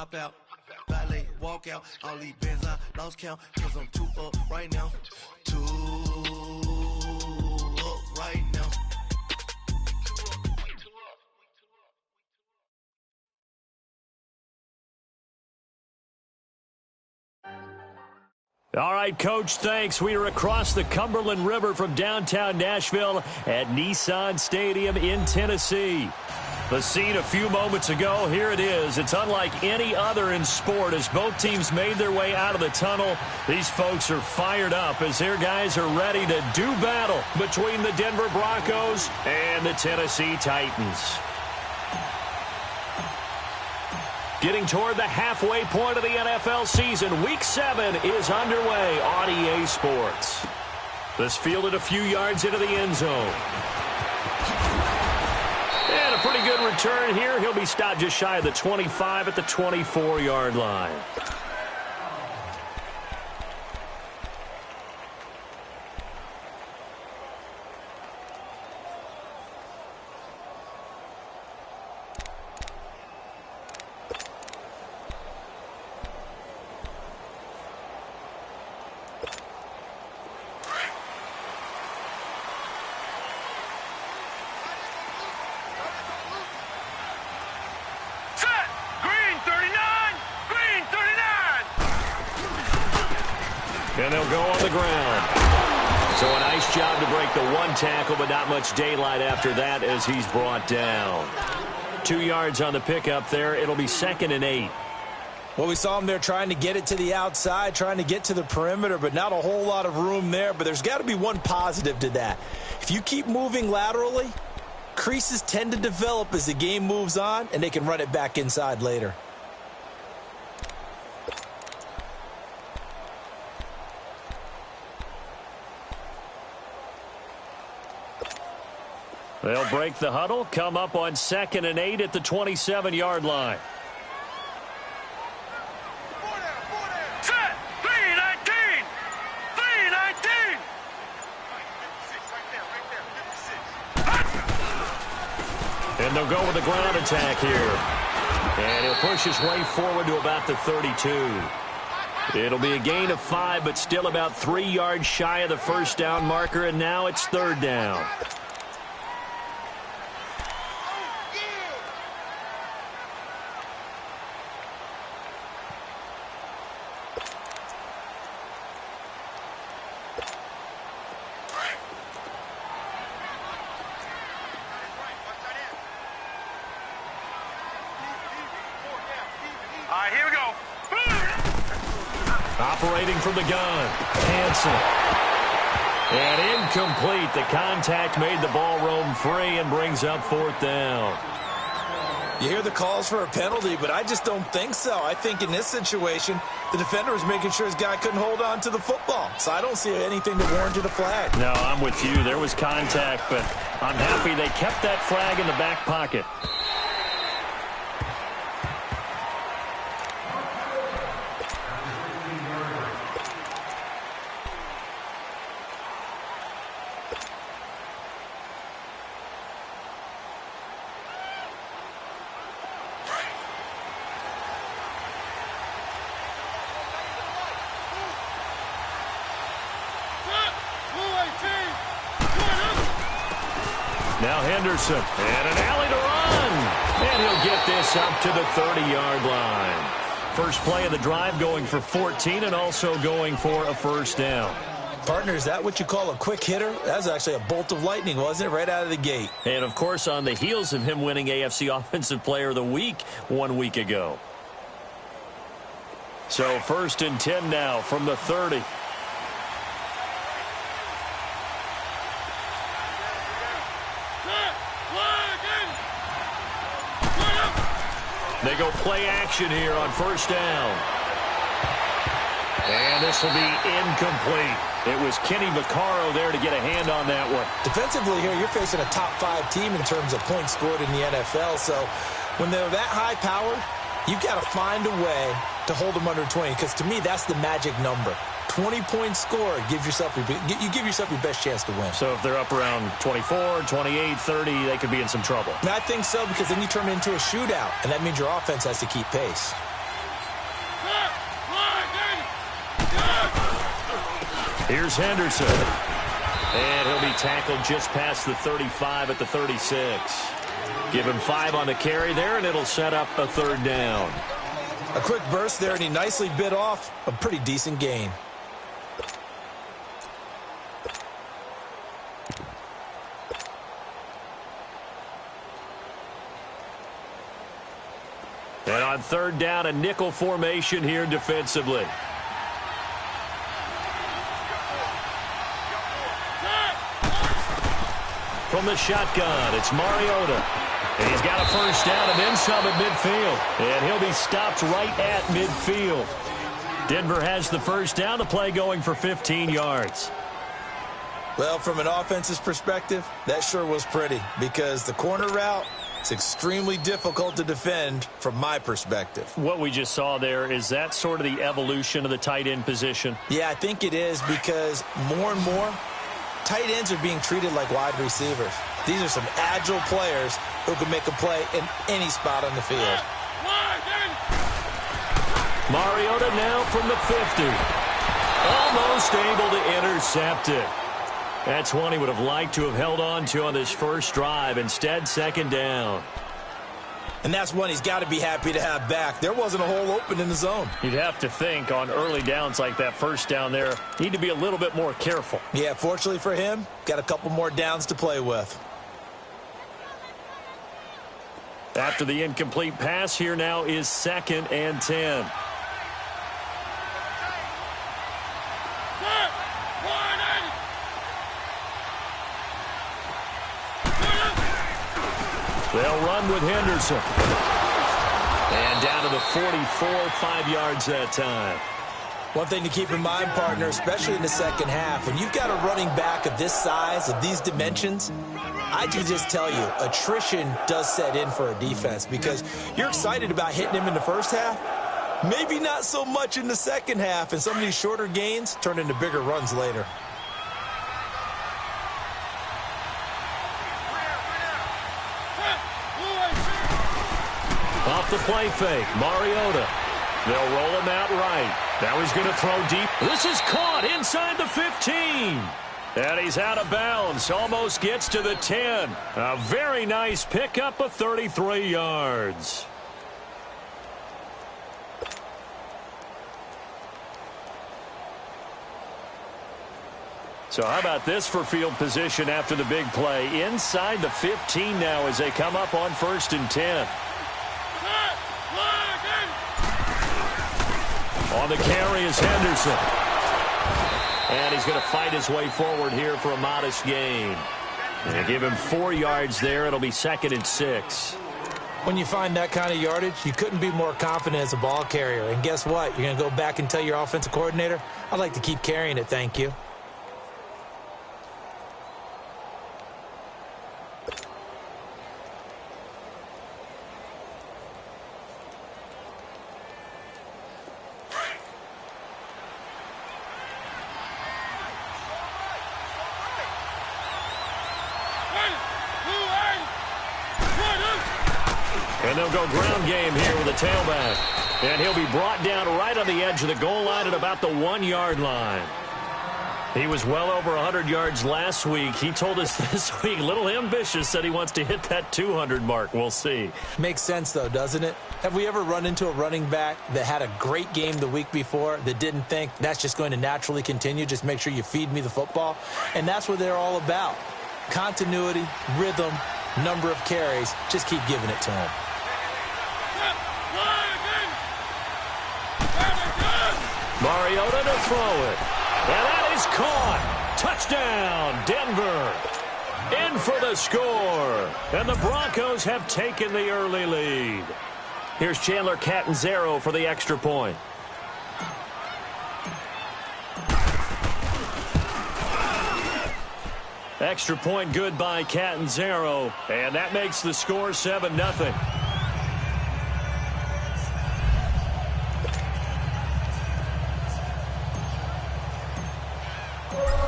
hop out, valet, walk out. All these bins I lost count, cause I'm too up right now. Too up right now. All right, Coach, thanks. We are across the Cumberland River from downtown Nashville at Nissan Stadium in Tennessee. The scene a few moments ago, here it is. It's unlike any other in sport as both teams made their way out of the tunnel. These folks are fired up as their guys are ready to do battle between the Denver Broncos and the Tennessee Titans. Getting toward the halfway point of the NFL season, Week 7 is underway on EA Sports. This fielded a few yards into the end zone. And a pretty good return here. He'll be stopped just shy of the 25 at the 24-yard line. And they'll go on the ground. So a nice job to break the one tackle, but not much daylight after that as he's brought down. 2 yards on the pickup there. It'll be 2nd and 8. Well, we saw him there trying to get it to the outside, trying to get to the perimeter, but not a whole lot of room there. But there's got to be one positive to that. If you keep moving laterally, creases tend to develop as the game moves on, and they can run it back inside later. They'll break the huddle, come up on 2nd and 8 at the 27-yard line. Set! 3-19! 3-19! And they'll go with the ground attack here. And he'll push his way forward to about the 32. It'll be a gain of 5, but still about 3 yards shy of the first down marker, and now it's 3rd down. Here we go. Operating from the gun. Hanson. And incomplete. The contact made the ball roam free and brings up 4th down. You hear the calls for a penalty, but I just don't think so. I think in this situation, the defender was making sure his guy couldn't hold on to the football. So I don't see anything that warranted a flag. No, I'm with you. There was contact, but I'm happy they kept that flag in the back pocket. Now Henderson, and an alley to run. And he'll get this up to the 30-yard line. First play of the drive going for 14 and also going for a first down. Partner, is that what you call a quick hitter? That was actually a bolt of lightning, wasn't it? Right out of the gate. And, of course, on the heels of him winning AFC Offensive Player of the Week 1 week ago. So 1st and 10 now from the 30. They go play action here on first down. And this will be incomplete. It was Kenny Vaccaro there to get a hand on that one. Defensively here, you're facing a top 5 team in terms of points scored in the NFL. So when they're that high-powered, you've got to find a way to hold them under 20. Because to me, that's the magic number. 20 points scored, you give yourself your best chance to win. So if they're up around 24, 28, 30, they could be in some trouble. And I think so, because then you turn it into a shootout, and that means your offense has to keep pace. Here's Henderson. And he'll be tackled just past the 35 at the 36. Give him 5 on the carry there, and it'll set up a 3rd down. A quick burst there, and he nicely bit off a pretty decent gain. And on 3rd down, a nickel formation here defensively. From the shotgun, it's Mariota. And he's got a 1st down and then some at midfield. And he'll be stopped right at midfield. Denver has the 1st down, the play going for 15 yards. Well, from an offense's perspective, that sure was pretty because the corner route is extremely difficult to defend from my perspective. What we just saw there, is that sort of the evolution of the tight end position? Yeah, I think it is because more and more, tight ends are being treated like wide receivers. These are some agile players who can make a play in any spot on the field. Mariota now from the 50. Almost able to intercept it. That's one he would have liked to have held on to on this first drive. Instead, 2nd down. And that's one he's got to be happy to have back. There wasn't a hole open in the zone. You'd have to think on early downs like that 1st down there, need to be a little bit more careful. Yeah, fortunately for him, got a couple more downs to play with. After the incomplete pass, here now is 2nd and 10. They'll run with Henderson. And down to the 44, 5 yards that time. One thing to keep in mind, partner, especially in the second half, when you've got a running back of this size, of these dimensions, I can just tell you, attrition does set in for a defense because you're excited about hitting him in the first half, maybe not so much in the second half, and some of these shorter gains turn into bigger runs later. Off the play fake, Mariota. They'll roll him out right. Now he's going to throw deep. This is caught inside the 15. And he's out of bounds. Almost gets to the 10. A very nice pickup of 33 yards. So how about this for field position after the big play? Inside the 15 now as they come up on 1st and 10. On the carry is Henderson. And he's going to fight his way forward here for a modest gain. And give him 4 yards there. It'll be 2nd and 6. When you find that kind of yardage, you couldn't be more confident as a ball carrier. And guess what? You're going to go back and tell your offensive coordinator, I'd like to keep carrying it, thank you. And they'll go ground game here with a tailback. And he'll be brought down right on the edge of the goal line at about the 1-yard line. He was well over 100 yards last week. He told us this week, a little ambitious, said he wants to hit that 200 mark. We'll see. Makes sense, though, doesn't it? Have we ever run into a running back that had a great game the week before that didn't think that's just going to naturally continue? Just make sure you feed me the football. And that's what they're all about. Continuity, rhythm, number of carries. Just keep giving it to him. Mariota to throw it. And that is caught. Touchdown, Denver. In for the score. And the Broncos have taken the early lead. Here's Chandler Catanzaro for the extra point. Extra point good by Catanzaro. And that makes the score 7-0.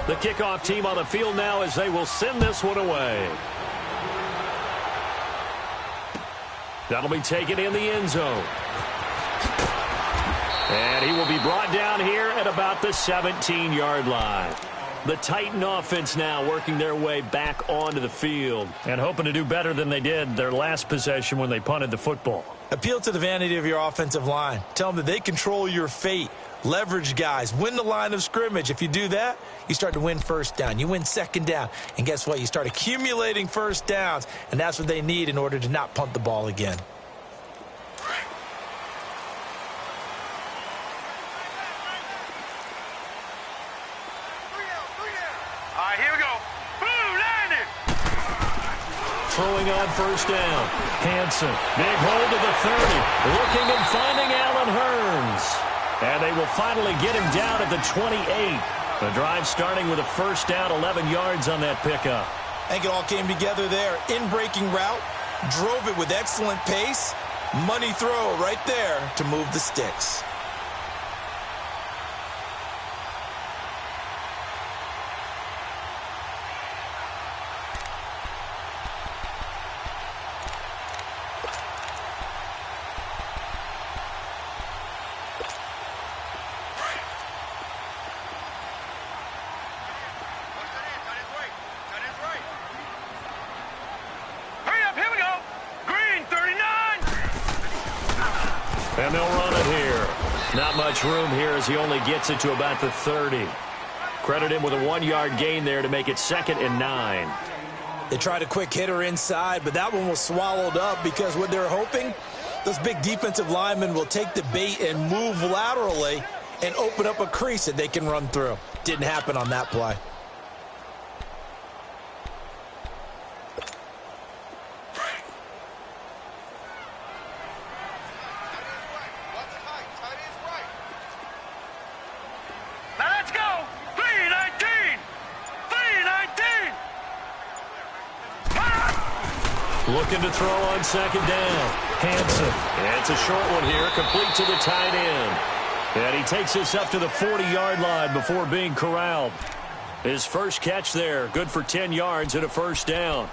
The kickoff team on the field now as they will send this one away. That'll be taken in the end zone. And he will be brought down here at about the 17-yard line. The Titan offense now working their way back onto the field and hoping to do better than they did their last possession when they punted the football. Appeal to the vanity of your offensive line. Tell them that they control your fate. Leverage guys. Win the line of scrimmage. If you do that, you start to win first down. You win second down. And guess what? You start accumulating first downs. And that's what they need in order to not punt the ball again. Throwing on first down. Hanson, big hold of the 30. Looking and finding Allen Hurns. And they will finally get him down at the 28. The drive starting with a first down, 11 yards on that pickup. I think it all came together there. In-breaking route, drove it with excellent pace. Money throw right there to move the sticks. And they'll run it here. Not much room here as he only gets it to about the 30. Credit him with a 1-yard gain there to make it 2nd and 9. They tried a quick hitter inside, but that one was swallowed up because what they're hoping, those big defensive linemen will take the bait and move laterally and open up a crease that they can run through. Didn't happen on that play. Looking to throw on second down. Hanson. And it's a short one here, complete to the tight end. And he takes this up to the 40-yard line before being corralled. His first catch there, good for 10 yards and a first down.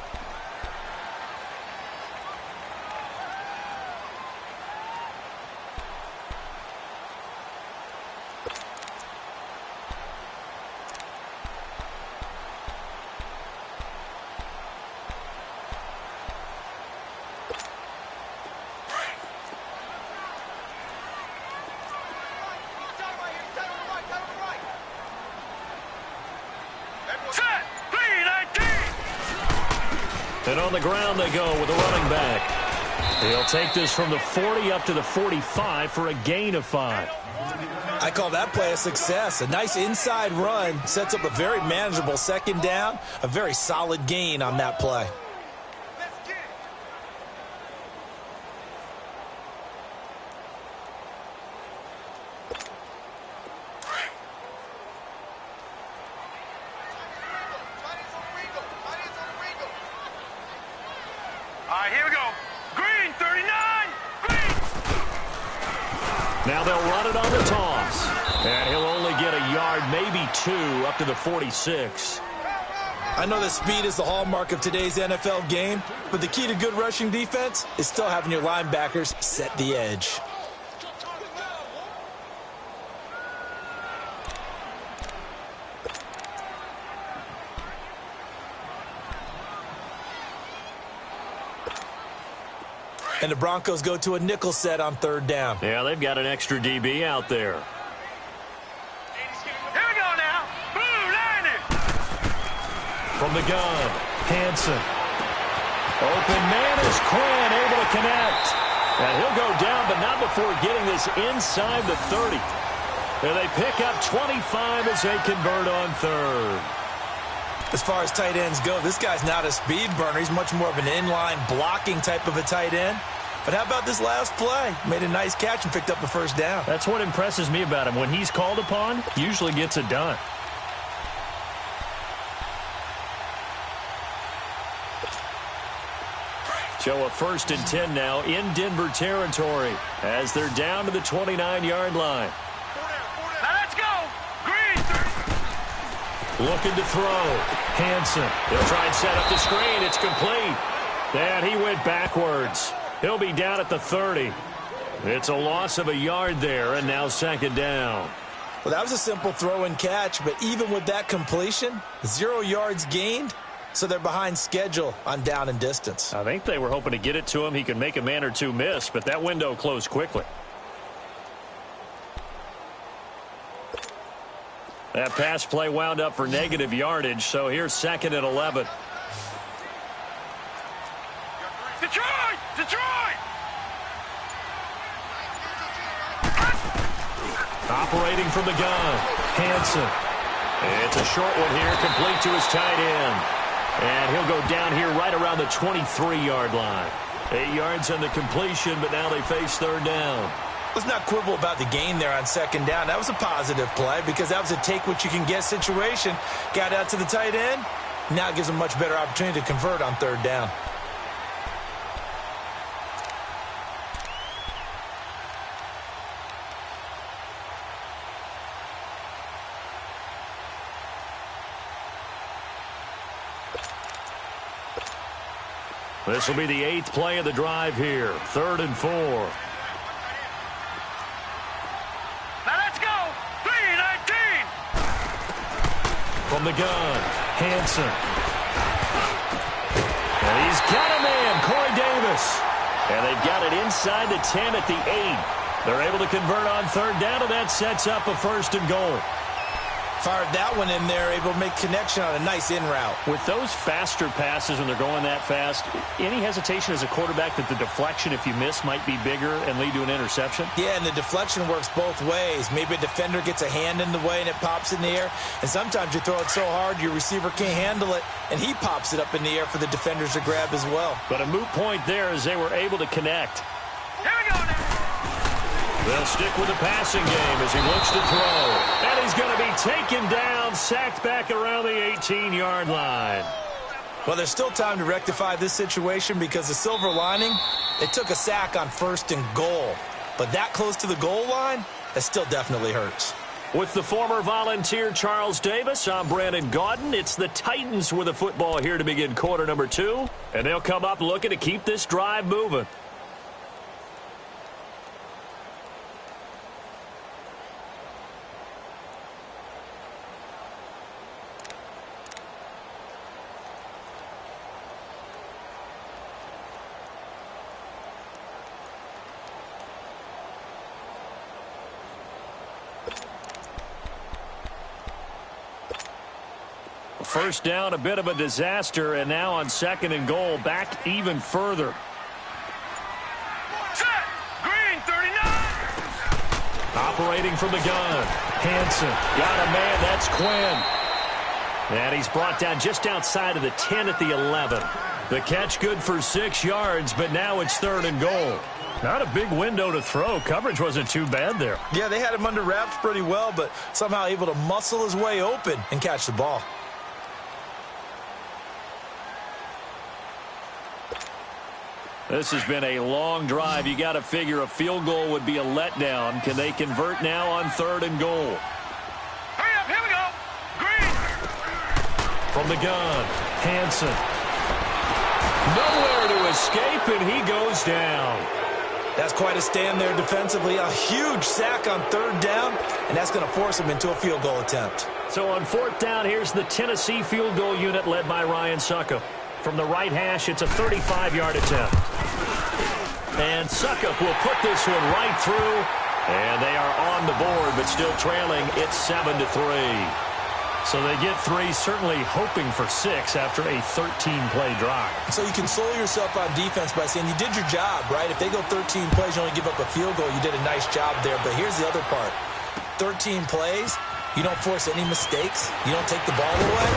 And on the ground they go with a running back. He'll take this from the 40 up to the 45 for a gain of 5. I call that play a success. A nice inside run sets up a very manageable second down. A very solid gain on that play. Here we go. Green, 39. Green. Now they'll run it on the toss. And he'll only get a yard, maybe 2, up to the 46. I know that speed is the hallmark of today's NFL game, but the key to good rushing defense is still having your linebackers set the edge. And the Broncos go to a nickel set on third down. Yeah, they've got an extra DB out there. Here we go now. Blue, landed. From the gun, Hanson. Open man is Quinn, able to connect. And he'll go down, but not before getting this inside the 30. And they pick up 25 as they convert on third. As far as tight ends go, this guy's not a speed burner. He's much more of an inline blocking type of a tight end. But how about this last play? Made a nice catch and picked up the first down. That's what impresses me about him. When he's called upon, usually gets it done. So a 1st and 10 now in Denver territory as they're down to the 29-yard line. Now let's go. Green, 30. Looking to throw. Hanson. He'll try and set up the screen. It's complete. And he went backwards. He'll be down at the 30. It's a loss of a yard there, and now second down. Well, that was a simple throw and catch, but even with that completion, 0 yards gained, so they're behind schedule on down and distance. I think they were hoping to get it to him. He could make a man or two miss, but that window closed quickly. That pass play wound up for negative yardage, so here's 2nd and 11. Detroit! Detroit! Operating from the gun, Hansen. It's a short one here, complete to his tight end. And he'll go down here right around the 23-yard line. 8 yards on the completion, but now they face third down. Let's not quibble about the gain there on second down. That was a positive play because that was a take-what-you-can-get situation. Got out to the tight end. Now it gives them a much better opportunity to convert on third down. This will be the 8th play of the drive here. 3rd and 4. Now let's go! 3-19! From the gun, Hansen. And he's got a man, Corey Davis. And they've got it inside the 10 at the 8. They're able to convert on third down, and that sets up a 1st and goal. Fired that one in there, able to make connection on a nice in route. With those faster passes when they're going that fast, any hesitation as a quarterback that the deflection, if you miss, might be bigger and lead to an interception? Yeah, and the deflection works both ways. Maybe a defender gets a hand in the way and it pops in the air. And sometimes you throw it so hard your receiver can't handle it, and he pops it up in the air for the defenders to grab as well. But a moot point there as they were able to connect. Here we go now! They'll stick with the passing game as he looks to throw. And he's going to be taken down, sacked back around the 18-yard line. Well, there's still time to rectify this situation because the silver lining, it took a sack on 1st and goal. But that close to the goal line, that still definitely hurts. With the former Volunteer Charles Davis, I'm Brandon Gaudin. It's the Titans with the football here to begin quarter number 2. And they'll come up looking to keep this drive moving. First down, a bit of a disaster, and now on 2nd and goal, back even further. Set! Green, 39! Operating from the gun, Hansen. Got a man, that's Quinn. And he's brought down just outside of the 10 at the 11. The catch good for 6 yards, but now it's 3rd and goal. Not a big window to throw. Coverage wasn't too bad there. Yeah, they had him under wraps pretty well, but somehow able to muscle his way open and catch the ball. This has been a long drive. You got to figure a field goal would be a letdown. Can they convert now on 3rd and goal? Hurry up, here we go! Green! From the gun, Hansen. Nowhere to escape, and he goes down. That's quite a stand there defensively. A huge sack on 3rd down, and that's going to force him into a field goal attempt. So on 4th down, here's the Tennessee field goal unit led by Ryan Suckup. From the right hash, it's a 35-yard attempt. And Suckup will put this one right through. And they are on the board, but still trailing. It's 7-3. So they get 3, certainly hoping for 6 after a 13-play drive. So you console yourself on defense by saying you did your job, right? If they go 13 plays, you only give up a field goal, you did a nice job there. But here's the other part. 13 plays, you don't force any mistakes, you don't take the ball away.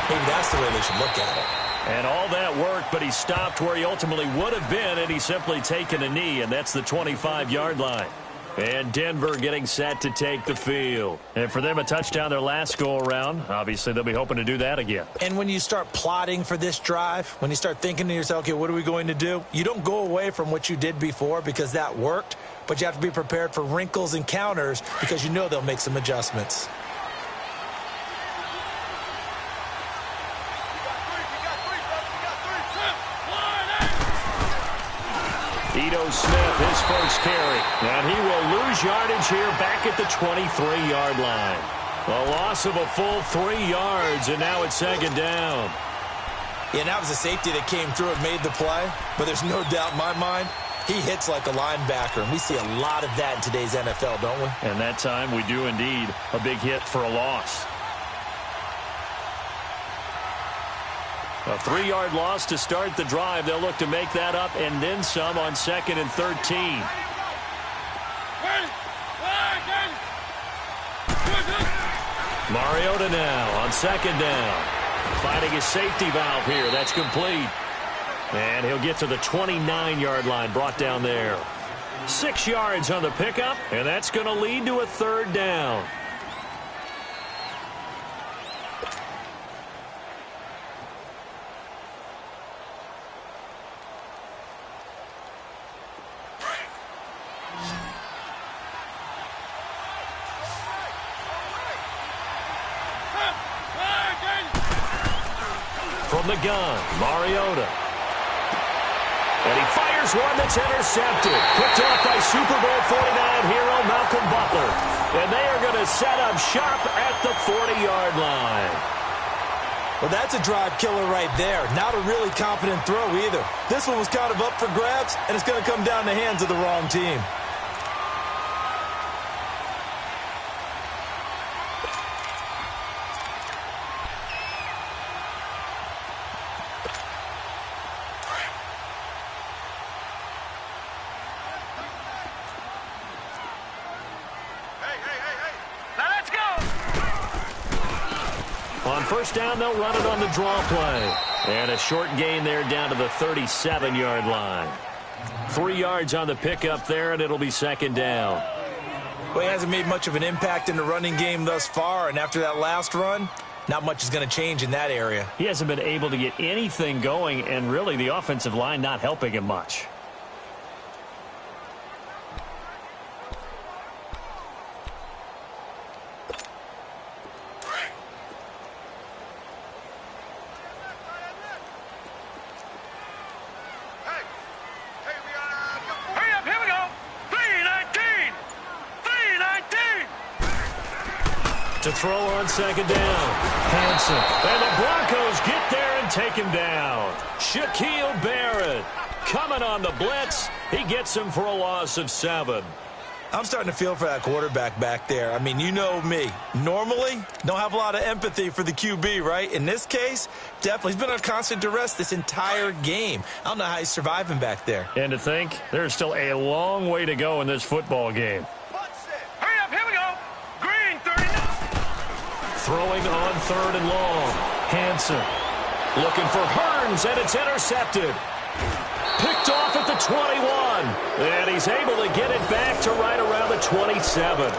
Maybe that's the way they should look at it. And all that worked, but he stopped where he ultimately would have been, and he's simply taken a knee, and that's the 25-yard line. And Denver getting set to take the field. And for them, a touchdown their last go-around. Obviously, they'll be hoping to do that again. And when you start plotting for this drive, when you start thinking to yourself, okay, what are we going to do? You don't go away from what you did before because that worked, but you have to be prepared for wrinkles and counters because you know they'll make some adjustments. Ito Smith, his first carry. And he will lose yardage here back at the 23-yard line. A loss of a full 3 yards, and now it's second down. Yeah, that was a safety that came through and made the play. But there's no doubt in my mind, he hits like a linebacker. And we see a lot of that in today's NFL, don't we? And that time we do indeed. A big hit for a loss. A 3-yard loss to start the drive. They'll look to make that up and then some on 2nd and 13. Mariota now on 2nd down. Finding his safety valve here. That's complete. And he'll get to the 29-yard line, brought down there. 6 yards on the pickup, and that's going to lead to a 3rd down. From the gun, Mariota. And he fires one that's intercepted. Picked off by Super Bowl 49 hero Malcolm Butler. And they are going to set up shop at the 40-yard line. Well, that's a drive killer right there. Not a really confident throw either. This one was kind of up for grabs, and it's going to come down the hands of the wrong team. On first down, they'll run it on the draw play. And a short gain there down to the 37-yard line. 3 yards on the pickup there, and it'll be 2nd down. Well, he hasn't made much of an impact in the running game thus far, and after that last run, not much is going to change in that area. He hasn't been able to get anything going, and really the offensive line not helping him much. To throw on 2nd down. Hanson. And the Broncos get there and take him down. Shaquille Barrett coming on the blitz. He gets him for a loss of 7. I'm starting to feel for that quarterback back there. I mean, you know me. Normally, don't have a lot of empathy for the QB, right? In this case, definitely. He's been on constant duress this entire game. I don't know how he's surviving back there. And to think, there's still a long way to go in this football game. Throwing on 3rd and long. Hanson looking for Hearns, and it's intercepted. Picked off at the 21. And he's able to get it back to right around the 27.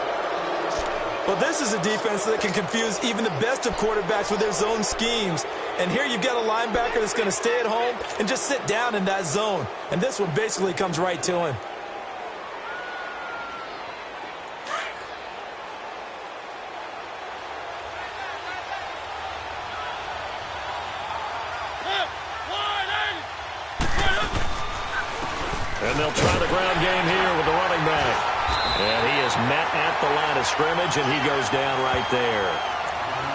Well, this is a defense that can confuse even the best of quarterbacks with their zone schemes. And here you've got a linebacker that's going to stay at home and just sit down in that zone. And this one basically comes right to him. And they'll try the ground game here with the running back. And he is met at the line of scrimmage, and he goes down right there.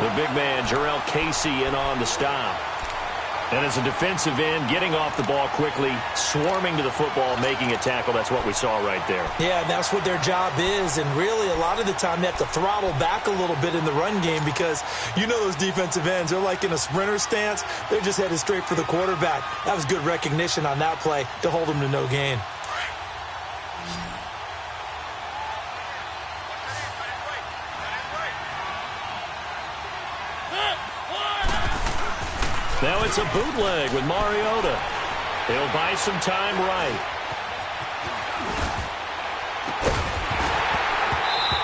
The big man, Jarrell Casey, in on the stop. And as a defensive end, getting off the ball quickly, swarming to the football, making a tackle. That's what we saw right there. Yeah, and that's what their job is. And really, a lot of the time, they have to throttle back a little bit in the run game because you know those defensive ends, they're like in a sprinter stance. They're just headed straight for the quarterback. That was good recognition on that play to hold them to no gain. Now it's a bootleg with Mariota. He'll buy some time right.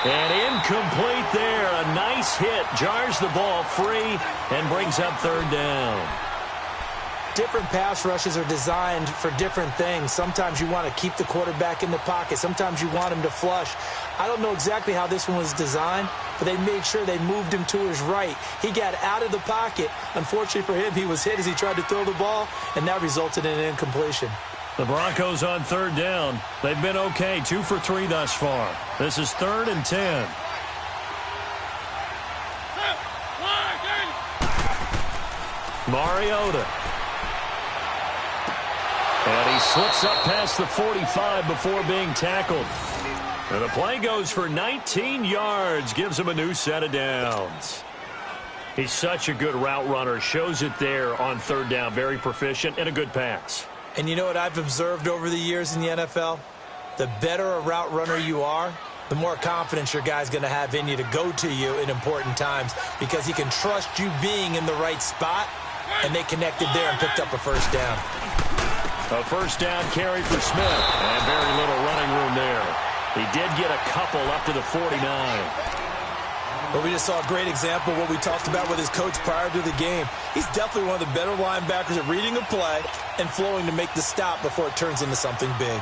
And incomplete there. A nice hit. Jars the ball free and brings up 3rd down. Different pass rushes are designed for different things. Sometimes you want to keep the quarterback in the pocket. Sometimes you want him to flush. I don't know exactly how this one was designed, but they made sure they moved him to his right. He got out of the pocket. Unfortunately for him, he was hit as he tried to throw the ball, and that resulted in an incompletion. The Broncos on third down. They've been okay, 2 for 3 thus far. This is 3rd and 10. Mariota. And he slips up past the 45 before being tackled. And the play goes for 19 yards, gives him a new set of downs. He's such a good route runner, shows it there on third down, very proficient and a good pass. And you know what I've observed over the years in the NFL? The better a route runner you are, the more confidence your guy's going to have in you to go to you in important times because he can trust you being in the right spot, and they connected there and picked up a first down. A first down carry for Smith, and very little running room there. He did get a couple up to the 49. But we just saw a great example of what we talked about with his coach prior to the game. He's definitely one of the better linebackers at reading a play and flowing to make the stop before it turns into something big.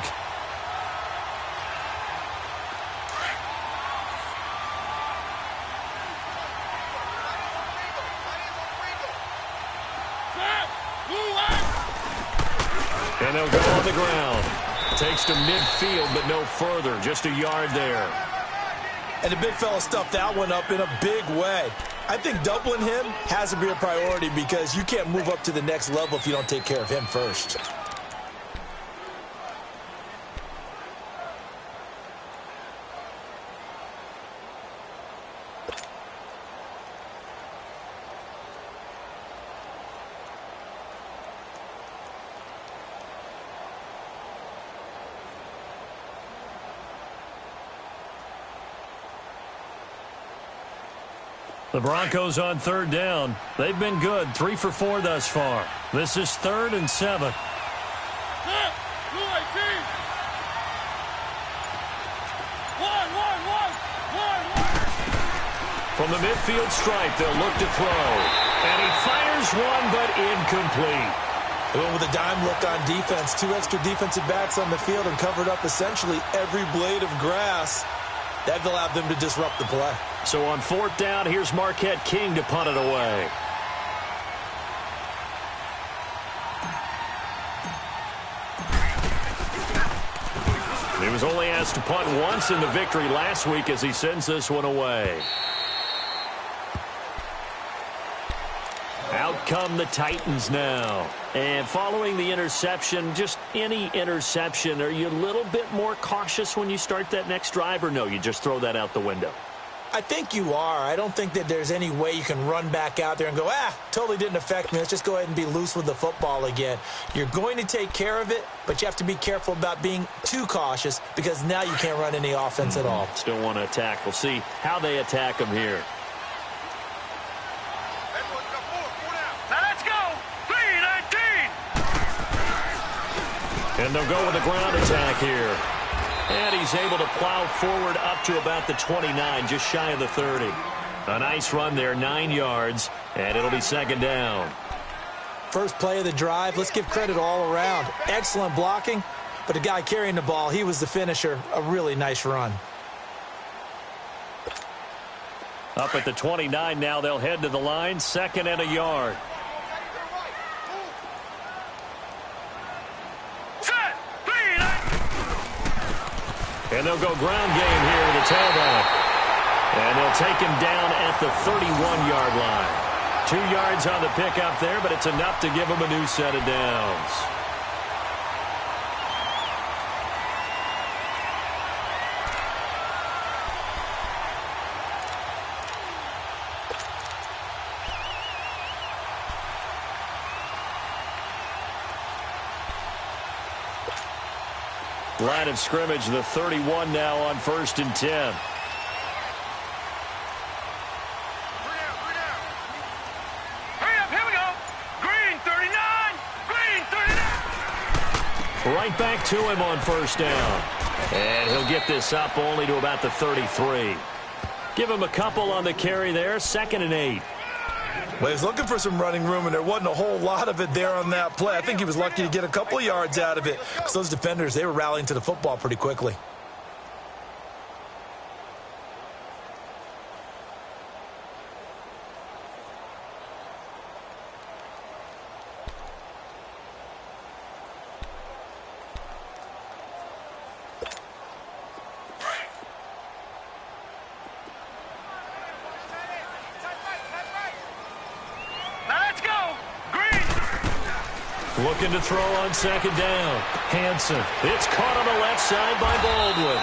And they'll go on the ground. Takes to midfield, but no further. Just a yard there. And the big fella stuffed that one up in a big way. I think doubling him has to be a priority because you can't move up to the next level if you don't take care of him first. The Broncos on third down. They've been good, 3 for 4 thus far. This is 3rd and 7. From the midfield stripe, they'll look to throw. And he fires one, but incomplete. They went with a dime look on defense. 2 extra defensive backs on the field and covered up essentially every blade of grass. That allowed them to disrupt the play. So on 4th down, here's Marquette King to punt it away. He was only asked to punt once in the victory last week as he sends this one away. Out come the Titans now. And following the interception, just any interception, are you a little bit more cautious when you start that next drive, or no, you just throw that out the window? I think you are. I don't think that there's any way you can run back out there and go, totally didn't affect me. Let's just go ahead and be loose with the football again. You're going to take care of it, but you have to be careful about being too cautious because now you can't run any offense at all. Still want to attack. We'll see how they attack them here. And they'll go with a ground attack here. And he's able to plow forward up to about the 29, just shy of the 30. A nice run there, 9 yards, and it'll be 2nd down. First play of the drive, let's give credit all around. Excellent blocking, but the guy carrying the ball, he was the finisher. A really nice run. Up at the 29 now, they'll head to the line, 2nd and a yard. And they'll go ground game here to the tailback. And they'll take him down at the 31-yard line. 2 yards on the pickup there, but it's enough to give him a new set of downs. Line of scrimmage, the 31 now on 1st and 10. Hurry up, here we go. Green 39, green 39. Right back to him on 1st down. And he'll get this up only to about the 33. Give him a couple on the carry there, 2nd and 8. Well, he was looking for some running room, and there wasn't a whole lot of it there on that play. I think he was lucky to get a couple of yards out of it because those defenders, they were rallying to the football pretty quickly. Looking to throw on second down. Hansen. It's caught on the left side by Baldwin.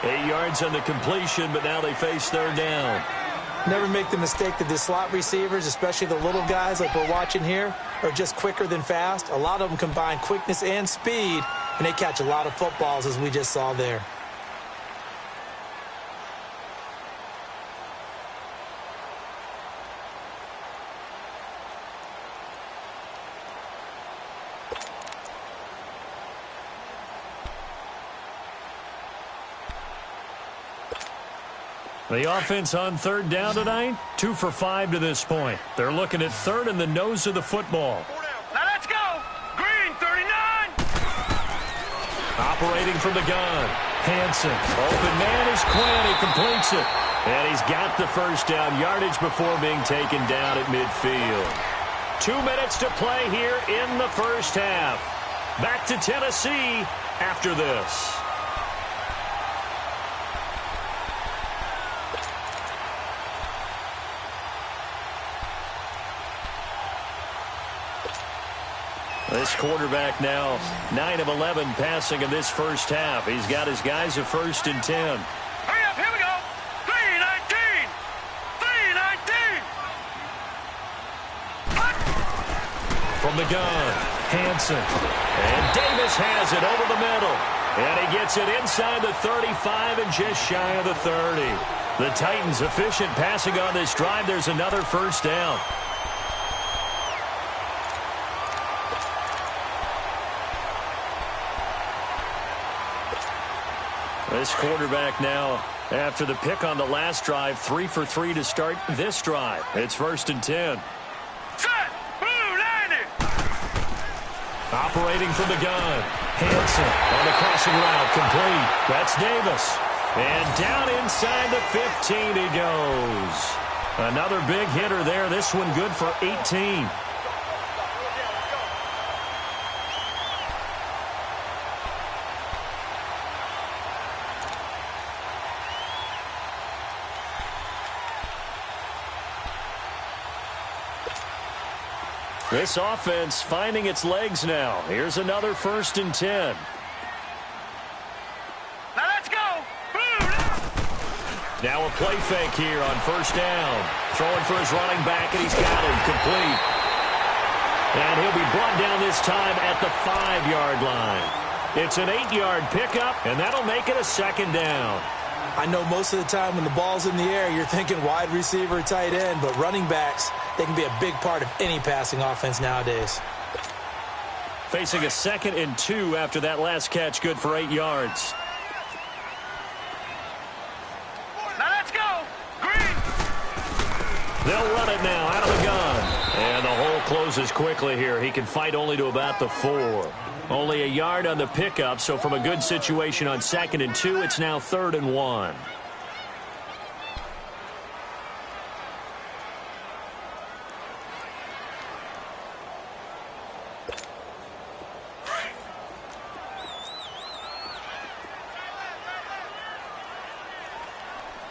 8 yards on the completion, but now they face third down. Never make the mistake that the slot receivers, especially the little guys like we're watching here, are just quicker than fast. A lot of them combine quickness and speed, and they catch a lot of footballs, as we just saw there. The offense on third down tonight, 2 for 5 to this point. They're looking at third in the nose of the football. Now let's go. Green, 39. Operating from the gun. Hansen. Open man is Quinn. He completes it. And he's got the first down yardage before being taken down at midfield. 2 minutes to play here in the first half. Back to Tennessee after this. This quarterback now 9 of 11 passing in this first half. He's got his guys a 1st and 10. Hurry up, here we go. 3-19. 3-19. From the gun, Hansen. And Davis has it over the middle. And he gets it inside the 35 and just shy of the 30. The Titans efficient passing on this drive. There's another first down. This quarterback now, after the pick on the last drive, 3 for 3 to start this drive. It's 1st and 10. Set. Blue, landing. Operating from the gun. Hansen on the crossing route, complete. That's Davis. And down inside the 15 he goes. Another big hitter there. This one good for 18. This offense finding its legs now. Here's another 1st and 10. Now let's go. Blue. Now a play fake here on 1st down. Throwing for his running back, and he's got him complete. And he'll be brought down this time at the 5-yard line. It's an 8-yard pickup, and that'll make it a 2nd down. I know most of the time when the ball's in the air, you're thinking wide receiver, tight end, but running backs, they can be a big part of any passing offense nowadays. Facing a 2nd and 2 after that last catch, good for 8 yards. Now let's go. Green. They'll run it now out of the gun. And the hole closes quickly here. He can fight only to about the 4. Only a yard on the pickup, so from a good situation on 2nd and 2, it's now 3rd and 1.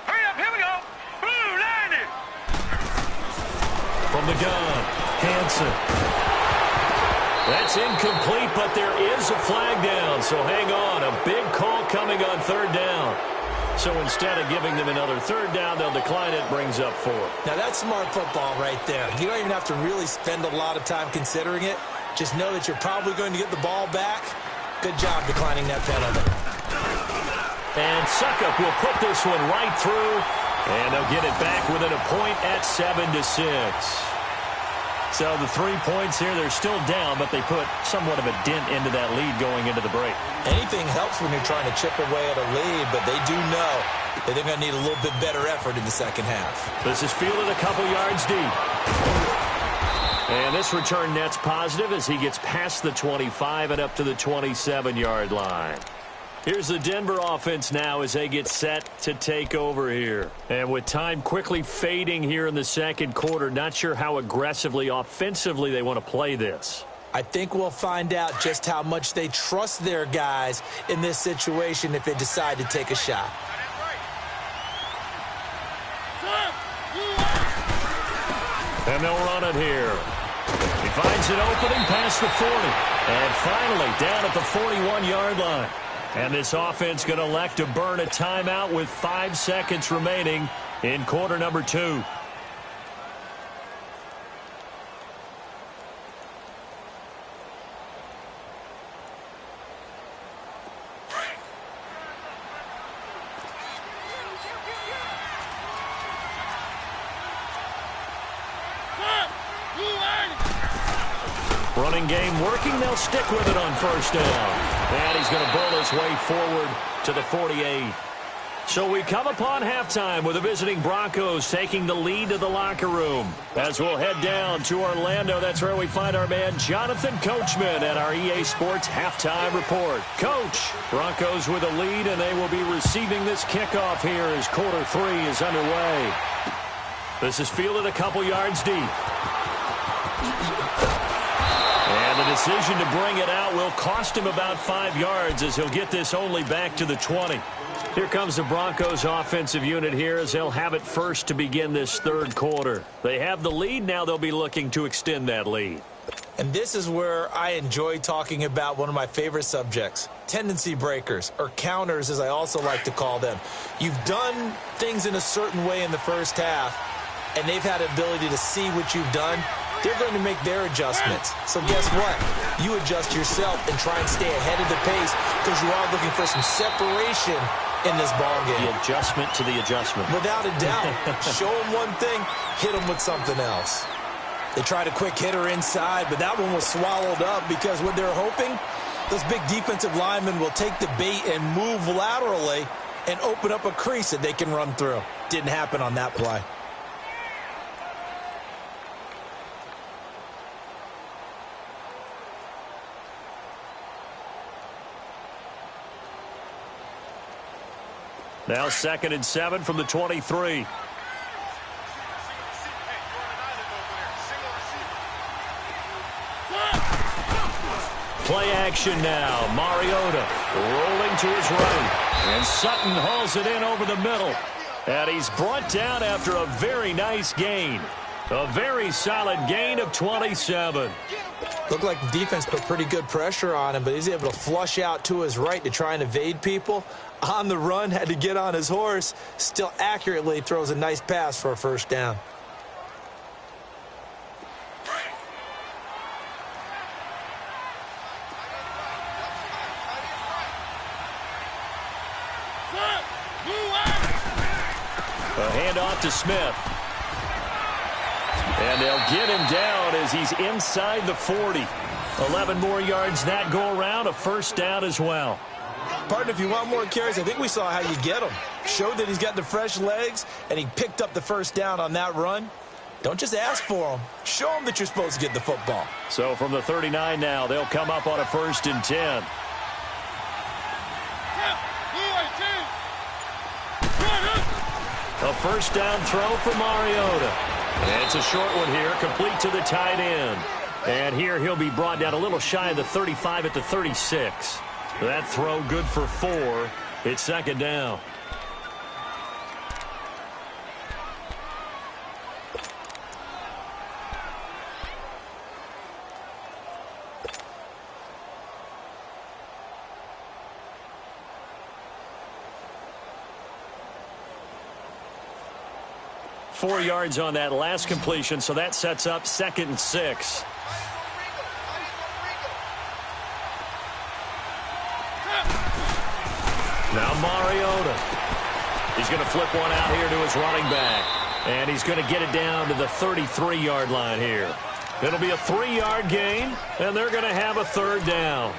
Hurry up, here we go. Blue, landing. From the gun, Hansen. That's incomplete, but there is a flag down, so hang on. A big call coming on 3rd down. So instead of giving them another 3rd down, they'll decline it, brings up 4. Now that's smart football right there. You don't even have to really spend a lot of time considering it. Just know that you're probably going to get the ball back. Good job declining that penalty. And Suckup will put this one right through, and they'll get it back within a point at 7-6. So the 3 points here, they're still down, but they put somewhat of a dent into that lead going into the break. Anything helps when you're trying to chip away at a lead, but they do know that they're going to need a little bit better effort in the second half. This is fielded a couple yards deep. And this return net's positive as he gets past the 25 and up to the 27-yard line. Here's the Denver offense now as they get set to take over here. And with time quickly fading here in the second quarter, not sure how aggressively, offensively they want to play this. I think we'll find out just how much they trust their guys in this situation if they decide to take a shot. And they'll run it here. finds an opening past the 40. And finally down at the 41-yard line. And this offense going to elect to burn a timeout with 5 seconds remaining in quarter number 2. Running game working. They'll stick with it on first down. And he's going to bull his way forward to the 48. So we come upon halftime with the visiting Broncos taking the lead to the locker room. As we'll head down to Orlando, that's where we find our man Jonathan Coachman at our EA Sports Halftime Report. Coach, Broncos with a lead, and they will be receiving this kickoff here as quarter 3 is underway. This is fielded a couple yards deep. And the decision to bring it out will cost him about 5 yards as he'll get this only back to the 20. Here comes the Broncos offensive unit here as they'll have it first to begin this third quarter. They have the lead. Now they'll be looking to extend that lead. And this is where I enjoy talking about one of my favorite subjects, tendency breakers, or counters as I also like to call them. You've done things in a certain way in the first half, and they've had the ability to see what you've done. They're going to make their adjustments. So guess what? You adjust yourself and try and stay ahead of the pace because you are looking for some separation in this ball game. The adjustment to the adjustment. Without a doubt. Show them one thing, hit them with something else. They tried a quick hitter inside, but that one was swallowed up because what they're hoping, those big defensive linemen will take the bait and move laterally and open up a crease that they can run through. Didn't happen on that play. Now 2nd and 7 from the 23. Play action now. Mariota rolling to his right. And Sutton hauls it in over the middle. And he's brought down after a very nice gain. A very solid gain of 27. Looked like the defense put pretty good pressure on him, but he's able to flush out to his right to try and evade people. On the run, had to get on his horse. Still accurately throws a nice pass for a first down. A handoff to Smith. And they'll get him down as he's inside the 40. 11 more yards that go around, a first down as well. Partner, if you want more carries, I think we saw how you get him. Showed that he's got the fresh legs, and he picked up the first down on that run. Don't just ask for him. Show him that you're supposed to get the football. So from the 39 now, they'll come up on a 1st and 10. A first down throw for Mariota. And it's a short one here, complete to the tight end. And here he'll be brought down a little shy of the 35 at the 36. That throw good for 4. It's 2nd down. Four yards on that last completion, so that sets up 2nd and 6. Now Mariota. He's going to flip one out here to his running back. And he's going to get it down to the 33-yard line here. It'll be a 3-yard gain, and they're going to have a 3rd down.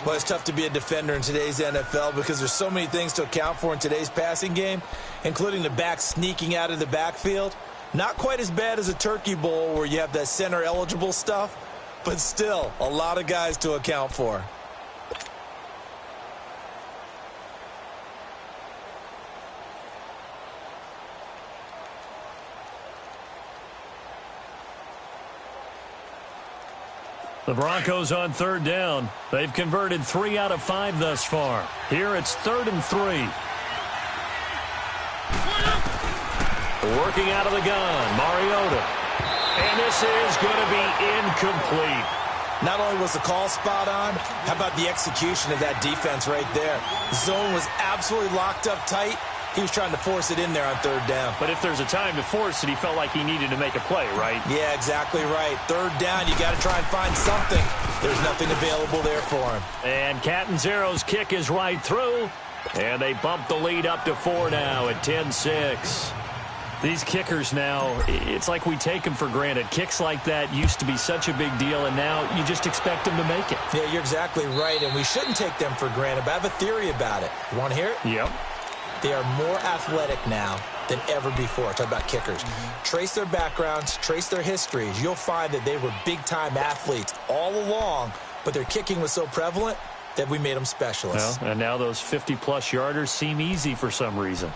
Well, it's tough to be a defender in today's NFL because there's so many things to account for in today's passing game, including the back sneaking out of the backfield. Not quite as bad as a turkey bowl where you have that center-eligible stuff, but still a lot of guys to account for. The Broncos on 3rd down. They've converted 3 out of 5 thus far. Here it's 3rd and 3. Working out of the gun, Mariota. And And this is going to be incomplete. Not only was the call spot on, how about the execution of that defense right there? The zone was absolutely locked up tight. He was trying to force it in there on third down. But if there's a time to force it, he felt like he needed to make a play, right? Yeah, exactly right. Third down, you got to try and find something. There's nothing available there for him. And Catanzaro's kick is right through. And they bump the lead up to 4 now at 10-6. These kickers now, it's like we take them for granted. Kicks like that used to be such a big deal, and now you just expect them to make it. Yeah, you're exactly right, and we shouldn't take them for granted, but I have a theory about it. You want to hear it? Yep. They are more athletic now than ever before. Talk about kickers. Trace their backgrounds, trace their histories. You'll find that they were big-time athletes all along, but their kicking was so prevalent that we made them specialists. Well, and now those 50-plus yarders seem easy for some reason.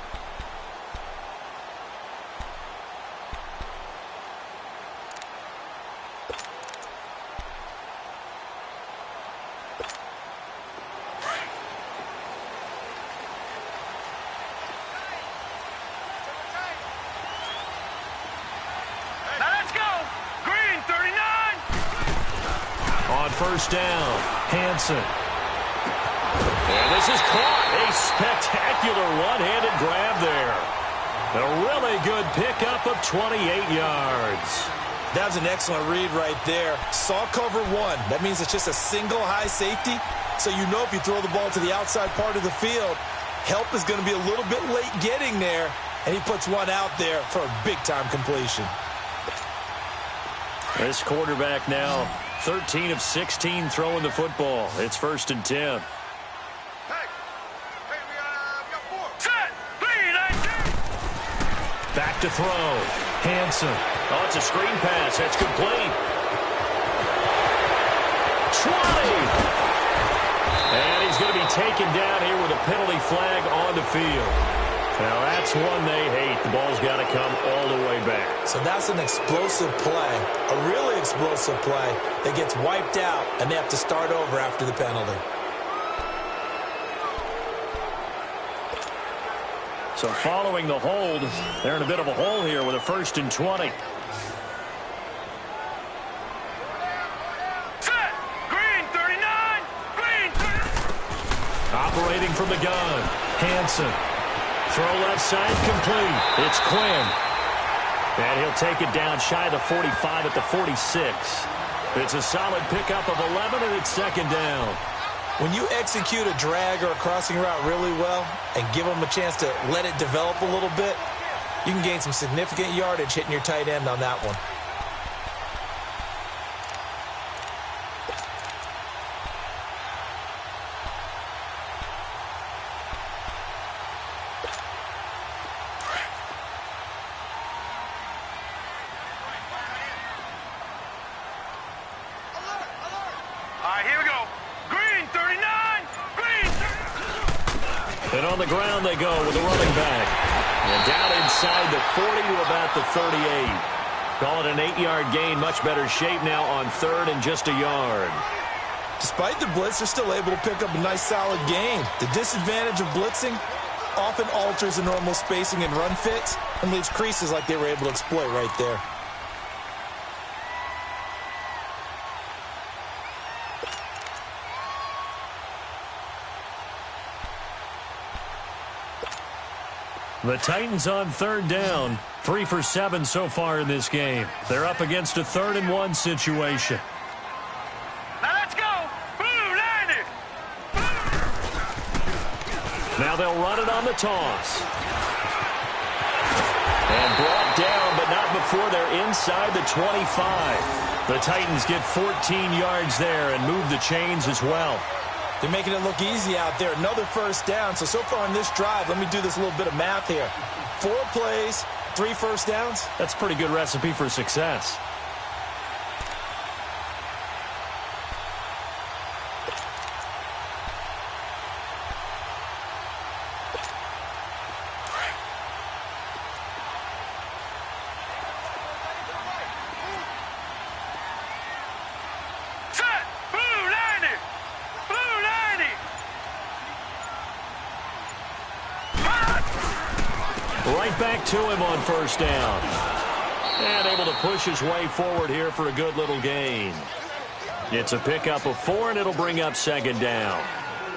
First down, Hansen. And this is caught. A spectacular one-handed grab there. A really good pickup of 28 yards. That was an excellent read right there. Saw cover one. That means it's just a single high safety. So you know if you throw the ball to the outside part of the field, help is going to be a little bit late getting there. And he puts one out there for a big-time completion. This quarterback now 13 of 16 throwing the football. It's 1st and 10. Hey, we got 4. Set. 3, 19. Back to throw. Hansen. Oh, it's a screen pass. That's complete. 20. And he's going to be taken down here with a penalty flag on the field. Now, that's one they hate. The ball's got to come all the way back. So that's an explosive play, a really explosive play that gets wiped out, and they have to start over after the penalty. So following the hold, they're in a bit of a hole here with a 1st and 20. Set. Green 39. Green 39. Operating from the gun, Hansen. Throw left side complete. It's Quinn. And he'll take it down shy of the 45 at the 46. It's a solid pickup of 11, and it's 2nd down. When you execute a drag or a crossing route really well and give them a chance to let it develop a little bit, you can gain some significant yardage hitting your tight end on that one. And on the ground they go with a running back. And down inside the 40 to about the 38. Call it an 8-yard gain. Much better shape now on 3rd and just a yard. Despite the blitz, they're still able to pick up a nice solid gain. The disadvantage of blitzing often alters the normal spacing and run fits and leaves creases like they were able to exploit right there. The Titans on 3rd down. 3 for 7 so far in this game. They're up against a 3rd and 1 situation. Now let's go. Blue 90. Now they'll run it on the toss. And brought down, but not before they're inside the 25. The Titans get 14 yards there and move the chains as well. They're making it look easy out there. Another 1st down. So far on this drive, let me do this little bit of math here. 4 plays, 3 1st downs. That's a pretty good recipe for success. Right back to him on 1st down. And able to push his way forward here for a good little gain. It's a pickup of 4, and it'll bring up second down.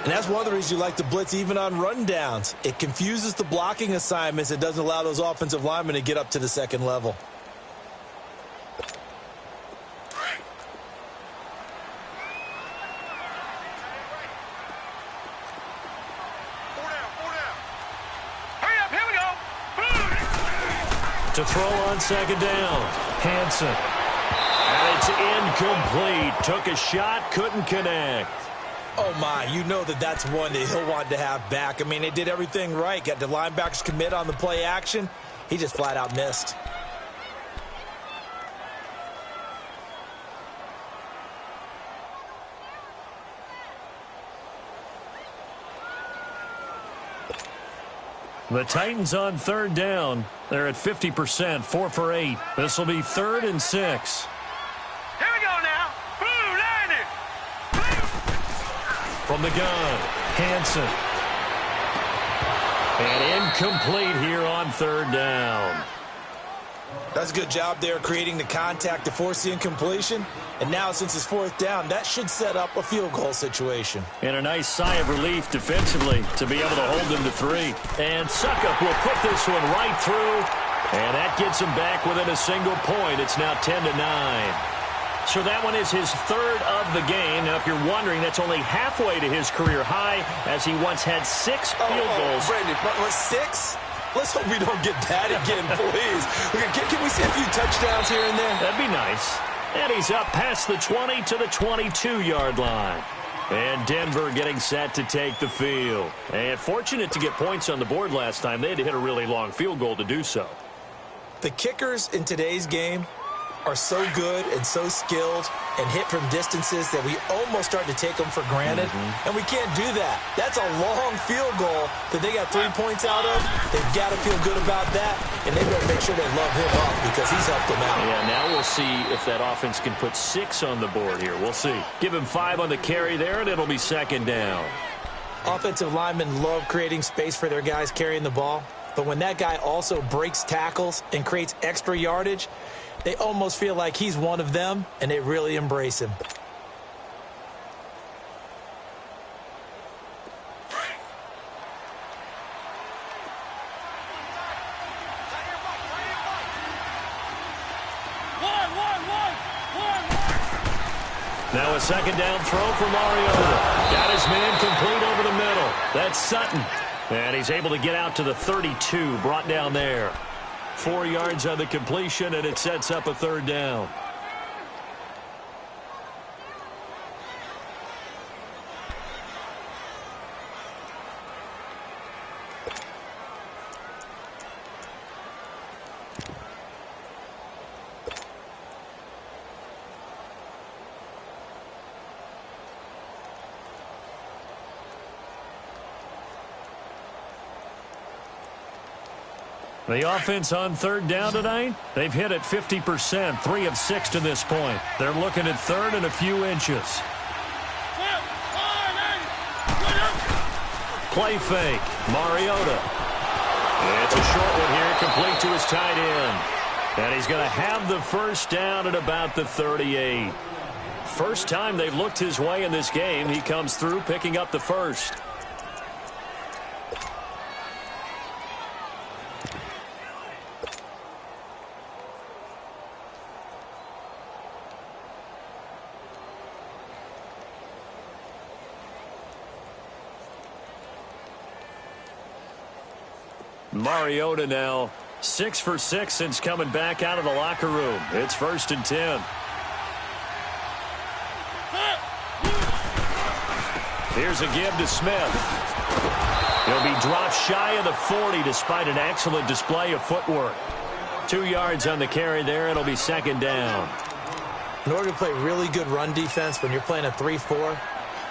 And that's one of the reasons you like to blitz even on rundowns. It confuses the blocking assignments. It doesn't allow those offensive linemen to get up to the second level. To throw on second down, Hansen. And it's incomplete. Took a shot, couldn't connect. Oh, my, you know that's one that he'll want to have back. I mean, they did everything right. Got the linebackers commit on the play action. He just flat out missed. The Titans on third down. They're at 50%, 4 for 8. This will be 3rd and 6. Here we go now. Blue landed. From the gun, Hansen. And incomplete here on third down. That's a good job there creating the contact to force the incompletion. And now, since it's 4th down, that should set up a field goal situation. And a nice sigh of relief defensively to be able to hold them to 3. And Suckup will put this one right through. And that gets him back within a single point. It's now 10-9. So that one is his 3rd of the game. Now, if you're wondering, that's only halfway to his career high, as he once had 6 field goals. Brandon, what, 6? Let's hope we don't get that again, please. Can we see a few touchdowns here and there? That'd be nice. And he's up past the 20 to the 22-yard line. And Denver getting set to take the field. And fortunate to get points on the board last time. They had to hit a really long field goal to do so. The kickers in today's game are so good and so skilled and hit from distances that we almost start to take them for granted. And we can't do that. That's a long field goal that they got 3 points out of. They've got to feel good about that, and they better make sure they love him up because he's helped them out. Yeah, now we'll see if that offense can put 6 on the board here. We'll see. Give him 5 on the carry there, and it'll be second down. Offensive linemen love creating space for their guys carrying the ball, but when that guy also breaks tackles and creates extra yardage, they almost feel like he's one of them, and they really embrace him. Now a second down throw for Mariota. Got his man complete over the middle. That's Sutton. And he's able to get out to the 32, brought down there. 4 yards on the completion, and it sets up a 3rd down. The offense on 3rd down tonight, they've hit at 50%, 3 of 6 to this point. They're looking at 3rd and a few inches. Play fake, Mariota. It's a short one here, complete to his tight end. And he's going to have the 1st down at about the 38. First time they've looked his way in this game, he comes through picking up the 1st. Mariota now 6 for 6 since coming back out of the locker room. It's 1st and 10. Here's a give to Smith. He'll be dropped shy of the 40 despite an excellent display of footwork. 2 yards on the carry there. It'll be 2nd down. In order to play really good run defense when you're playing a 3-4,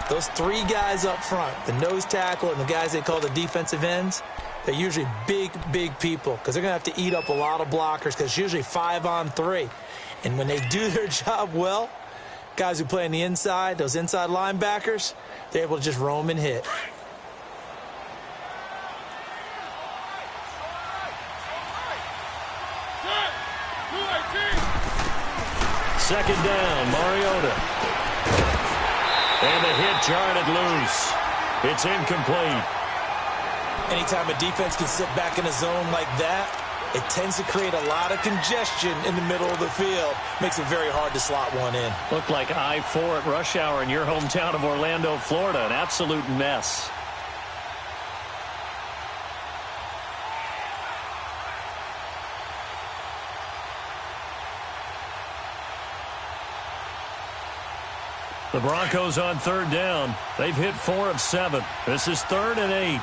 those 3 guys up front, the nose tackle and the guys they call the defensive ends, they're usually big, big people because they're going to have to eat up a lot of blockers because it's usually 5 on 3. And when they do their job well, guys who play on the inside, those inside linebackers, they're able to just roam and hit. second down. Mariota. And the hit jarred it loose. It's incomplete. Anytime a defense can sit back in a zone like that, it tends to create a lot of congestion in the middle of the field. Makes it very hard to slot one in. Looked like I-4 at rush hour in your hometown of Orlando, Florida. An absolute mess. The Broncos on third down. They've hit 4 of 7. This is 3rd and 8.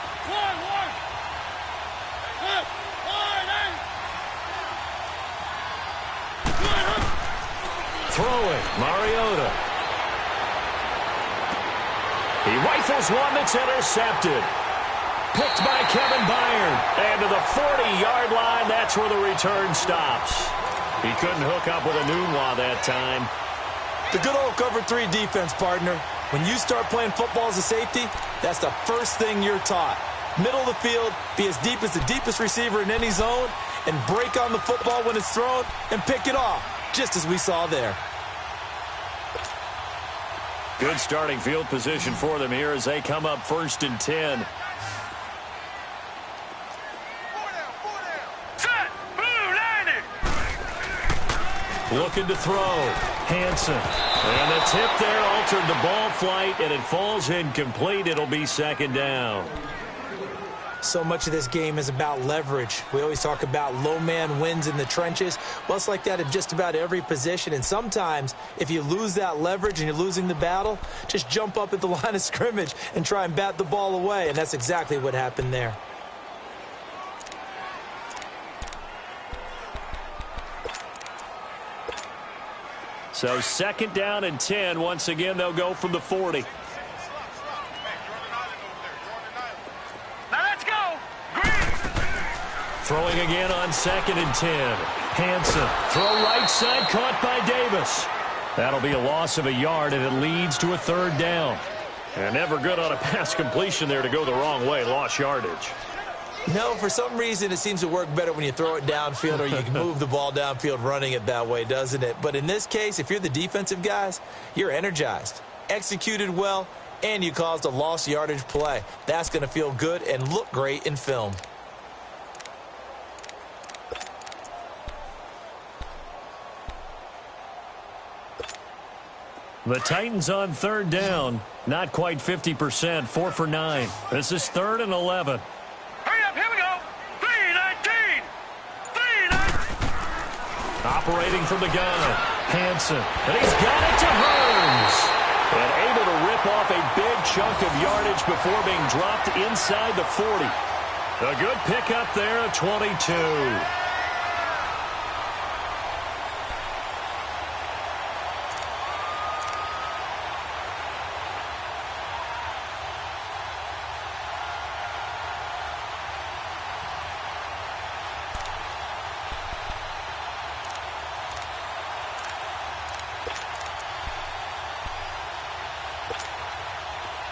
Throwing, Mariota. He rifles one that's intercepted. Picked by Kevin Byard. And to the 40-yard line, that's where the return stops. He couldn't hook up with a Nunwa that time. The good old cover 3 defense, partner. When you start playing football as a safety, that's the first thing you're taught. Middle of the field, be as deep as the deepest receiver in any zone, and break on the football when it's thrown and pick it off, just as we saw there. Good starting field position for them here as they come up 1st and 10. Looking to throw. Hansen. And the tip there altered the ball flight, and it falls incomplete. It'll be 2nd down. So much of this game is about leverage. We always talk about low man wins in the trenches. Well, it's like that in just about every position. And sometimes, if you lose that leverage and you're losing the battle, just jump up at the line of scrimmage and try and bat the ball away. And that's exactly what happened there. So 2nd down and 10. Once again, they'll go from the 40. Now let's go. Green. Throwing again on 2nd and 10. Hansen. Throw right side, caught by Davis. That'll be a loss of a yard, and it leads to a 3rd down. And never good on a pass completion there to go the wrong way. Lost yardage. No, for some reason, it seems to work better when you throw it downfield or you can move the ball downfield running it that way, doesn't it? But in this case, if you're the defensive guys, you're energized, executed well, and you caused a lost yardage play. That's going to feel good and look great in film. The Titans on 3rd down. Not quite 50%. 4 for 9. This is 3rd and 11. Hurry up, here we go. 3-19. 3-19. Operating from the gun. Hansen. And he's got it to Hearns. And able to rip off a big chunk of yardage before being dropped inside the 40. A good pickup there at 22.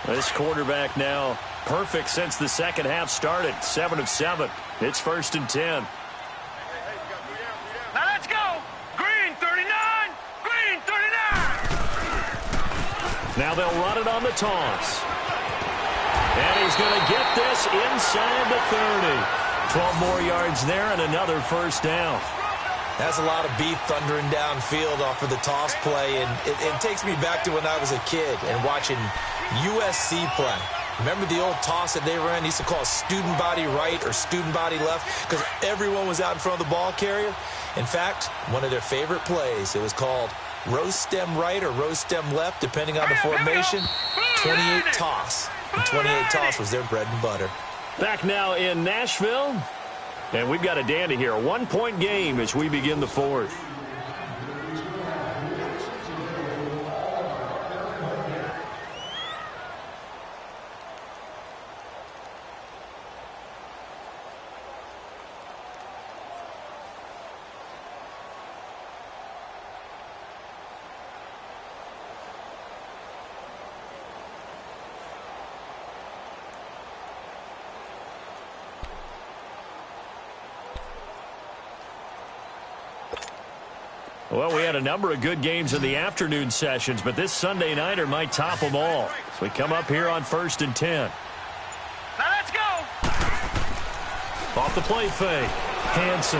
This quarterback now perfect since the second half started. 7 of 7. It's 1st and 10. Now let's go. Green 39. Green 39. Now they'll run it on the toss. And he's going to get this inside the 30. 12 more yards there and another 1st down. That's a lot of beef thundering downfield off of the toss play, and it takes me back to when I was a kid and watching USC play. Remember the old toss that they ran? They used to call it student body right or student body left because everyone was out in front of the ball carrier. In fact, one of their favorite plays, it was called roast stem right or roast stem left, depending on the formation. 28 toss. And 28 toss was their bread and butter. Back now in Nashville. And we've got a dandy here. A 1-point game as we begin the 4th. Well, we had a number of good games in the afternoon sessions, but this Sunday nighter might top them all. So we come up here on 1st and 10. Now let's go. Off the play fake. Hansen.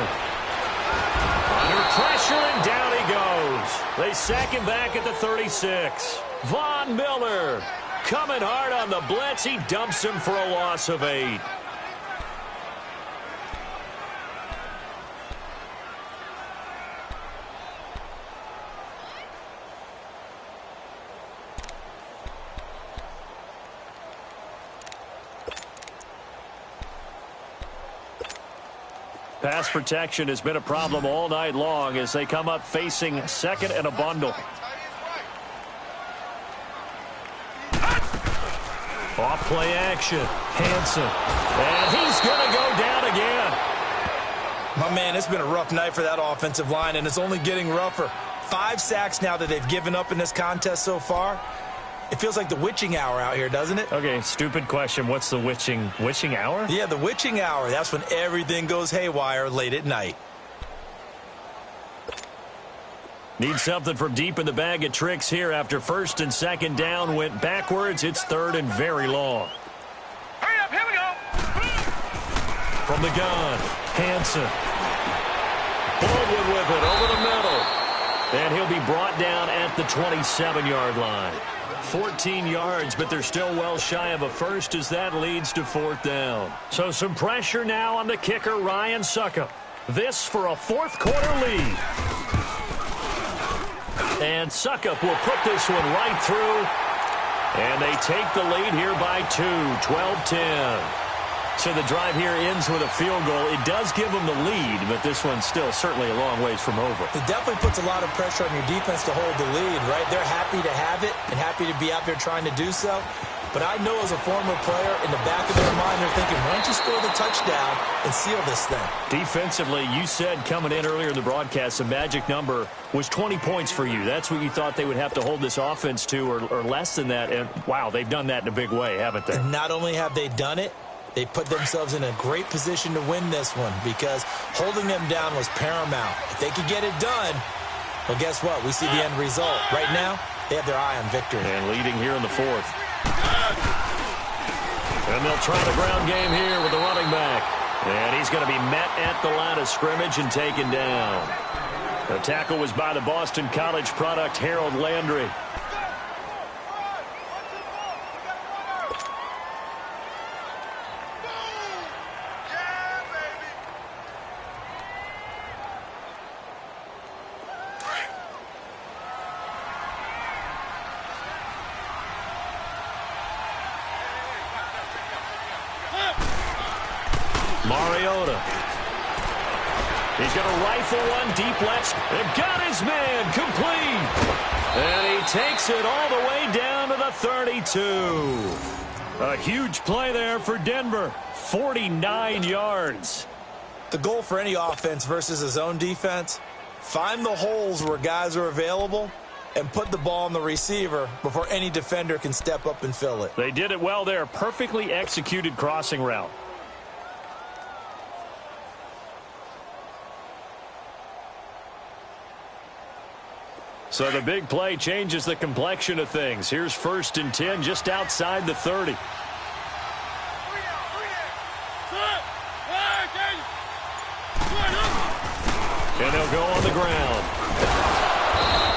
Under pressure, and down he goes. They sack him back at the 36. Von Miller coming hard on the blitz. He dumps him for a loss of 8. Pass protection has been a problem all night long as they come up facing second and a bundle. Off play action. Hansen. And he's going to go down again. My man, it's been a rough night for that offensive line, and it's only getting rougher. 5 sacks now that they've given up in this contest so far. It feels like the witching hour out here, doesn't it? Okay, stupid question. What's the witching hour? Yeah, the witching hour. That's when everything goes haywire late at night. Need something from deep in the bag of tricks here after 1st and 2nd down went backwards. It's 3rd and very long. Hurry up, here we go. From the gun, Hansen. Baldwin with it over the middle. And he'll be brought down at the 27-yard line. 14 yards, but they're still well shy of a first as that leads to 4th down. So some pressure now on the kicker, Ryan Succop. This for a 4th quarter lead. And Succop will put this one right through. And they take the lead here by 2, 12-10. So the drive here ends with a field goal. It does give them the lead, but this one's still certainly a long ways from over. It definitely puts a lot of pressure on your defense to hold the lead, right? They're happy to have it and happy to be out there trying to do so. But I know as a former player, in the back of their mind, they're thinking, why don't you score the touchdown and seal this thing? Defensively, you said coming in earlier in the broadcast, the magic number was 20 points for you. That's what you thought they would have to hold this offense to or less than that. And, wow, they've done that in a big way, haven't they? And not only have they done it, they put themselves in a great position to win this one because holding them down was paramount. If they could get it done, well, guess what? We see the end result. Right now, they have their eye on victory. And leading here in the 4th. And they'll try the ground game here with the running back. And he's going to be met at the line of scrimmage and taken down. The tackle was by the Boston College product, Harold Landry. Mariota. He's going to rifle one deep left. And got his man complete. And he takes it all the way down to the 32. A huge play there for Denver. 49 yards. The goal for any offense versus a zone defense, find the holes where guys are available and put the ball on the receiver before any defender can step up and fill it. They did it well there. Perfectly executed crossing route. So the big play changes the complexion of things. Here's 1st and 10 just outside the 30. And he'll go on the ground.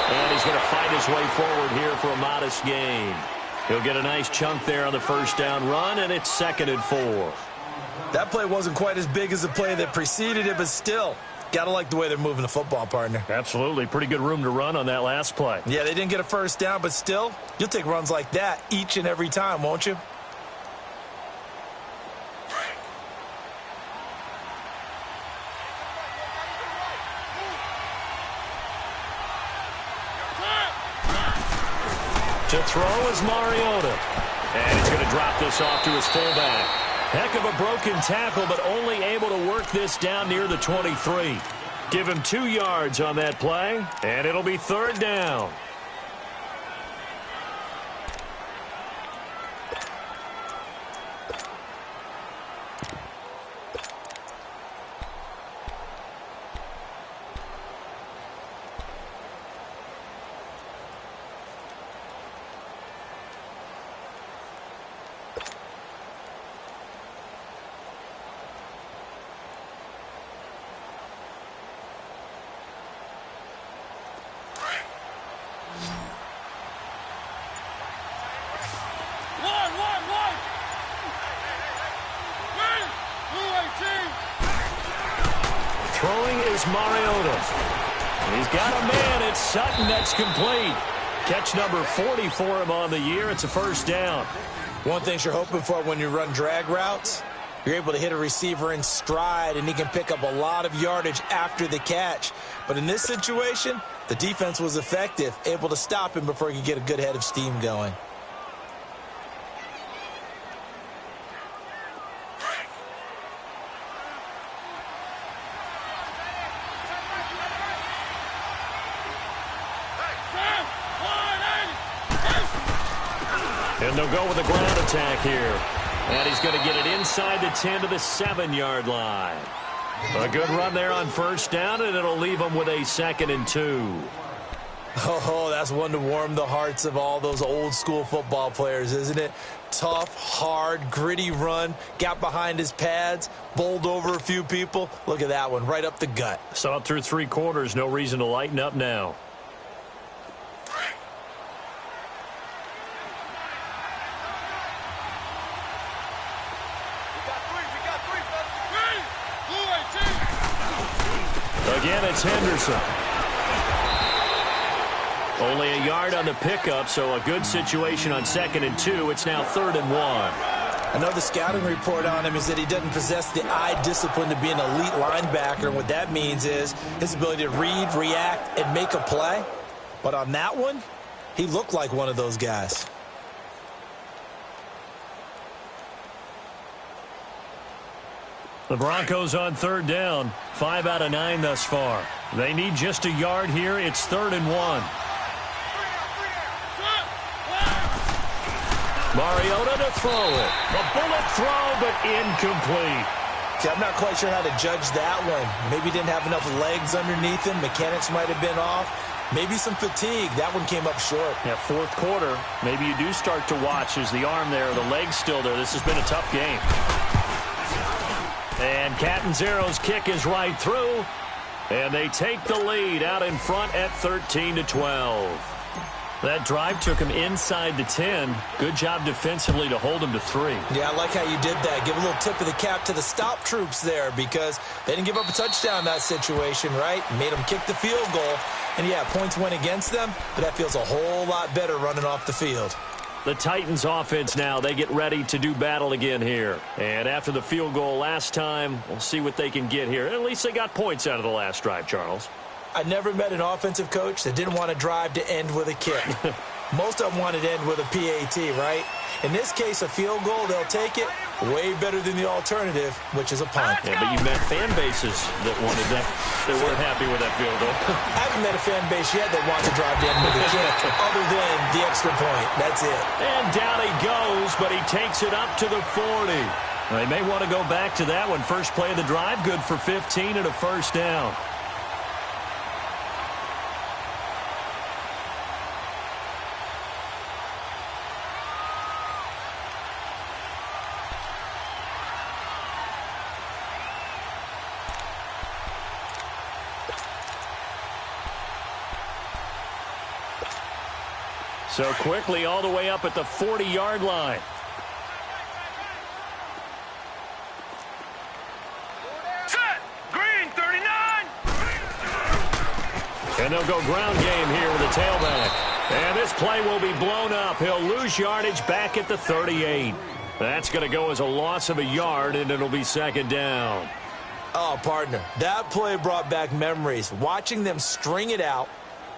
And he's going to fight his way forward here for a modest gain. He'll get a nice chunk there on the 1st down run, and it's 2nd and 4. That play wasn't quite as big as the play that preceded it, but still, got to like the way they're moving the football, partner. Absolutely. Pretty good room to run on that last play. Yeah, they didn't get a 1st down, but still, you'll take runs like that each and every time, won't you? To throw is Mariota. And he's going to drop this off to his fullback. Heck of a broken tackle, but only able to work this down near the 23. Give him 2 yards on that play, and it'll be 3rd down. is Mariota. He's got a man. It's Sutton. That's complete. Catch number 40 for him on the year. It's a first down. One thing you're hoping for when you run drag routes, you're able to hit a receiver in stride, and he can pick up a lot of yardage after the catch. But in this situation, the defense was effective, able to stop him before he could get a good head of steam going. And they'll go with a ground attack here. And he's going to get it inside the 10 to the 7-yard line. A good run there on first down, and it'll leave them with a 2nd and 2. Oh, that's one to warm the hearts of all those old-school football players, isn't it? Tough, hard, gritty run, got behind his pads, bowled over a few people. Look at that one, right up the gut. Saw it through 3 quarters, no reason to lighten up now. Again, it's Henderson. Only a yard on the pickup, so a good situation on 2nd and 2. It's now 3rd and 1. I know the scouting report on him is that he doesn't possess the eye discipline to be an elite linebacker, and what that means is his ability to read, react, and make a play. But on that one, he looked like one of those guys. The Broncos on 3rd down. 5 out of 9 thus far. They need just a yard here. It's 3rd and 1. Mariota to throw it. The bullet throw, but incomplete. See, I'm not quite sure how to judge that one. Maybe he didn't have enough legs underneath him. Mechanics might have been off. Maybe some fatigue. That one came up short. Yeah, 4th quarter. Maybe you do start to watch as the arm there, the leg's still there. This has been a tough game. And Catanzaro's kick is right through. And they take the lead out in front at 13-12. That drive took him inside the 10. Good job defensively to hold him to 3. Yeah, I like how you did that. Give a little tip of the cap to the stop troops there because they didn't give up a touchdown in that situation, right? Made them kick the field goal. And, yeah, points went against them, but that feels a whole lot better running off the field. The Titans offense now, they get ready to do battle again here. And after the field goal last time, we'll see what they can get here. At least they got points out of the last drive, Charles. I never met an offensive coach that didn't want to drive to end with a kick. Most of them wanted to end with a PAT, right? In this case, a field goal, they'll take it. Way better than the alternative, which is a punt. Yeah, but you met fan bases that wanted that. They weren't happy with that field goal. I haven't met a fan base yet that wants to drive to end with a kick, other than the extra point. That's it. And down he goes, but he takes it up to the 40. They may want to go back to that one. First play of the drive, good for 15 and a first down. So quickly all the way up at the 40-yard line. Set! Green, 39! And they'll go ground game here with the tailback. And this play will be blown up. He'll lose yardage back at the 38. That's going to go as a loss of a yard, and it'll be 2nd down. Oh, partner, that play brought back memories. Watching them string it out,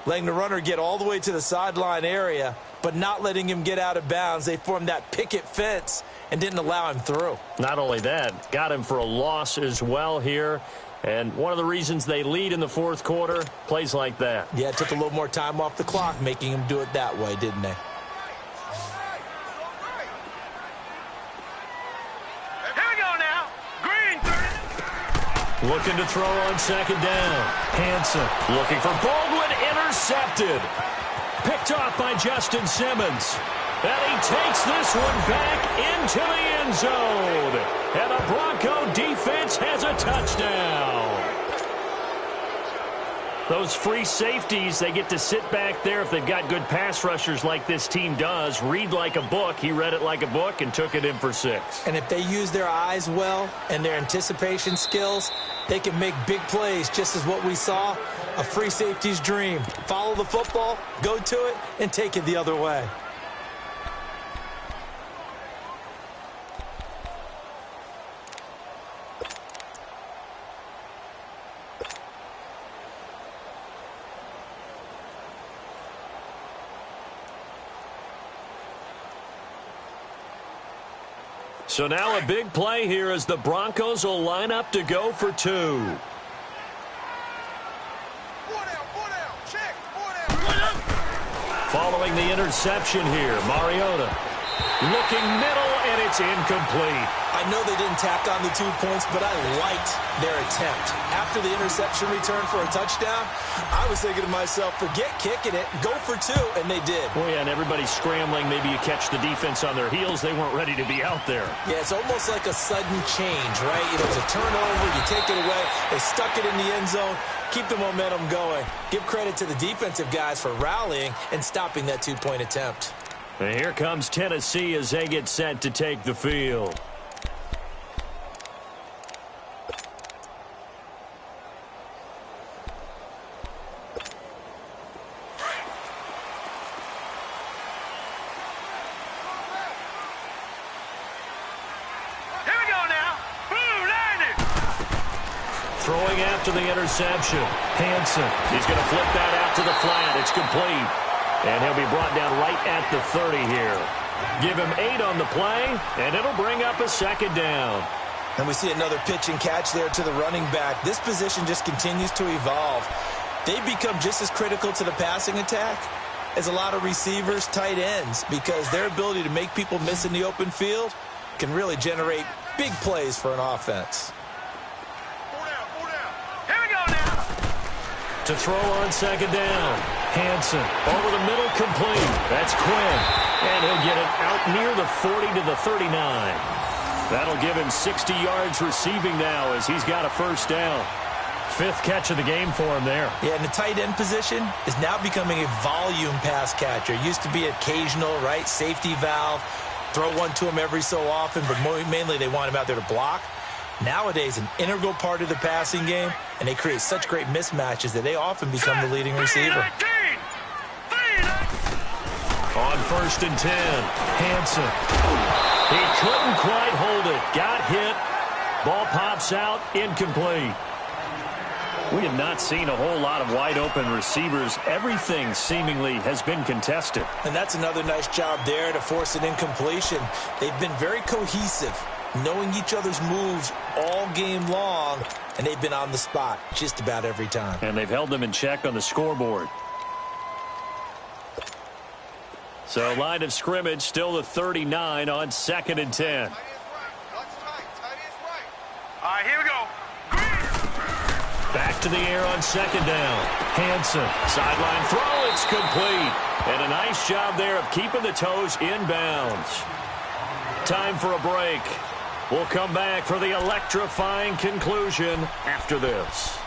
letting the runner get all the way to the sideline area, but not letting him get out of bounds. They formed that picket fence and didn't allow him through. Not only that, got him for a loss as well here. And one of the reasons they lead in the 4th quarter, plays like that. Yeah, it took a little more time off the clock, making him do it that way, didn't they? Here we go now. Green, 30. Looking to throw on 2nd down. Hanson looking for Baldwin, intercepted. Picked off by Justin Simmons. And he takes this one back into the end zone. And the Bronco defense has a touchdown. Those free safeties, they get to sit back there if they've got good pass rushers like this team does. Read like a book. He read it like a book and took it in for 6. And if they use their eyes well and their anticipation skills, they can make big plays, just as what we saw, a free safety's dream. Follow the football, go to it, and take it the other way. So now a big play here as the Broncos will line up to go for 2. Following the interception here, Mariota looking middle, and it's incomplete. I know they didn't tack on the 2 points, but I liked their attempt. After the interception return for a touchdown, I was thinking to myself, forget kicking it, go for 2, and they did. Well, yeah, and everybody's scrambling. Maybe you catch the defense on their heels. They weren't ready to be out there. Yeah, it's almost like a sudden change, right? You know, it's a turnover, you take it away, they stuck it in the end zone, keep the momentum going. Give credit to the defensive guys for rallying and stopping that 2-point attempt. And here comes Tennessee as they get set to take the field. Throwing after the interception. Hansen. He's going to flip that out to the flat. It's complete. And he'll be brought down right at the 30 here. Give him 8 on the play, and it'll bring up a 2nd down. And we see another pitch and catch there to the running back. This position just continues to evolve. They become just as critical to the passing attack as a lot of receivers, tight ends, because their ability to make people miss in the open field can really generate big plays for an offense. To throw on 2nd down. Hansen over the middle, complete. That's Quinn. And he'll get it out near the 40 to the 39. That'll give him 60 yards receiving now as he's got a 1st down. 5th catch of the game for him there. Yeah, and the tight end position is now becoming a volume pass catcher. Used to be occasional, right, safety valve. Throw one to him every so often, but mainly they want him out there to block. Nowadays, an integral part of the passing game, and they create such great mismatches that they often become the leading receiver. On 1st and 10, Hansen. He couldn't quite hold it. Got hit. Ball pops out. Incomplete. We have not seen a whole lot of wide-open receivers. Everything seemingly has been contested. And that's another nice job there to force an incompletion. They've been very cohesive, knowing each other's moves all game long, and they've been on the spot just about every time. And they've held them in check on the scoreboard. So line of scrimmage still the 39 on 2nd and 10. All right, here we go. Back to the air on 2nd down. Hansen, sideline throw, it's complete. And a nice job there of keeping the toes inbounds. Time for a break. We'll come back for the electrifying conclusion after this.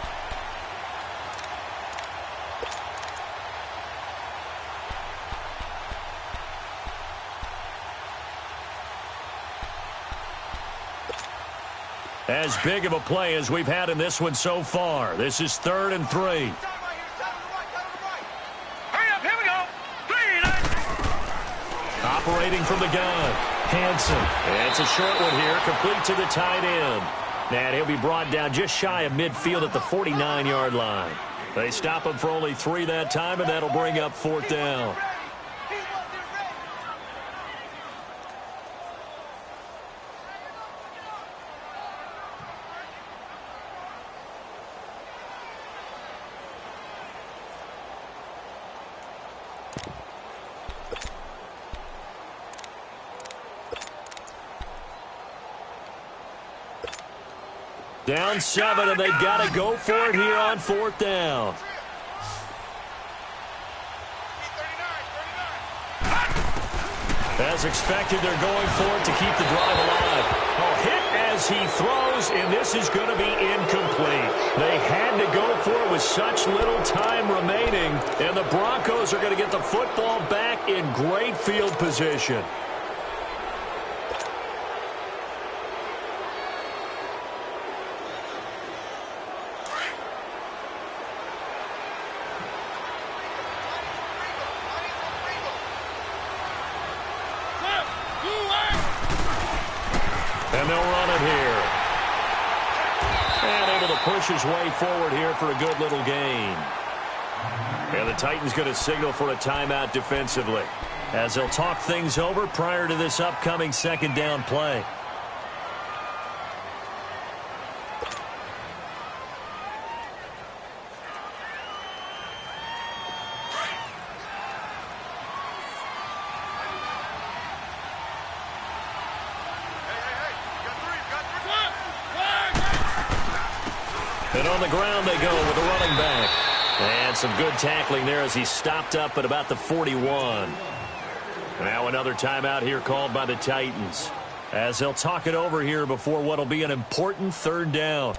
As big of a play as we've had in this one so far. This is 3rd and 3. Hurry up, here we go. 3, Operating from the gun. Hansen. It's a short one here, complete to the tight end. And he'll be brought down just shy of midfield at the 49-yard line. They stop him for only 3 that time, and that'll bring up 4th down. Down 7, and they've got to go for it here on 4th down. As expected, they're going for it to keep the drive alive. Oh, hit as he throws, and this is going to be incomplete. They had to go for it with such little time remaining, and the Broncos are going to get the football back in great field position. And they'll run it here. And able to push his way forward here for a good little gain. And the Titans going to signal for a timeout defensively, as they'll talk things over prior to this upcoming second down play. And on the ground they go with the running back. And some good tackling there as he stopped up at about the 41. Now another timeout here called by the Titans, as they'll talk it over here before what will be an important third down.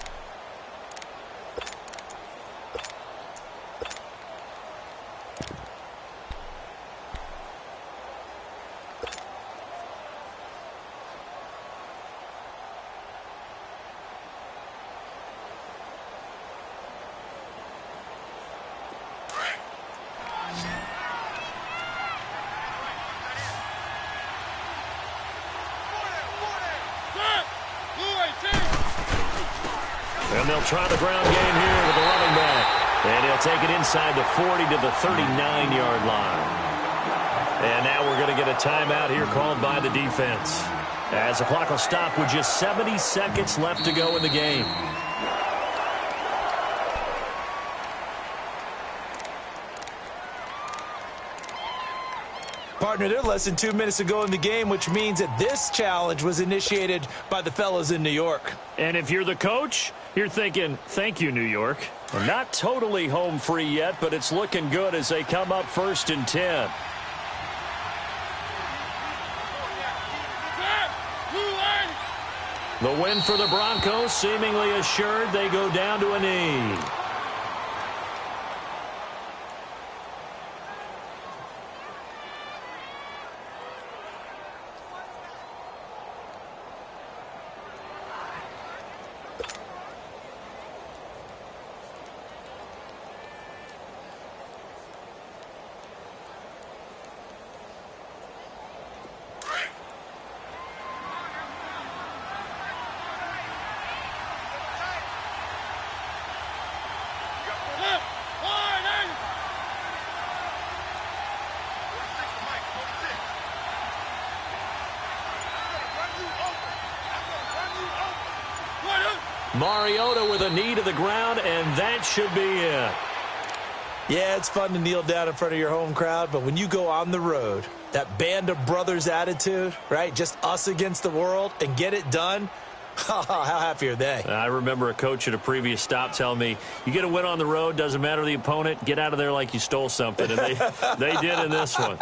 And they'll try the ground game here with the running back. And he'll take it inside the 40 to the 39-yard line. And now we're going to get a timeout here called by the defense, as the clock will stop with just 70 seconds left to go in the game. Partner, they're less than 2 minutes ago in the game, which means that this challenge was initiated by the fellas in New York. And if you're the coach, you're thinking, thank you, New York. We're not totally home free yet, but it's looking good as they come up 1st and 10. The win for the Broncos seemingly assured. They go down to a knee. Mariota with a knee to the ground, and that should be it. Yeah, it's fun to kneel down in front of your home crowd, but when you go on the road, that band of brothers attitude, right? Just us against the world and get it done. How happy are they? I remember a coach at a previous stop telling me, you get a win on the road, doesn't matter the opponent, get out of there like you stole something. And they did in this one.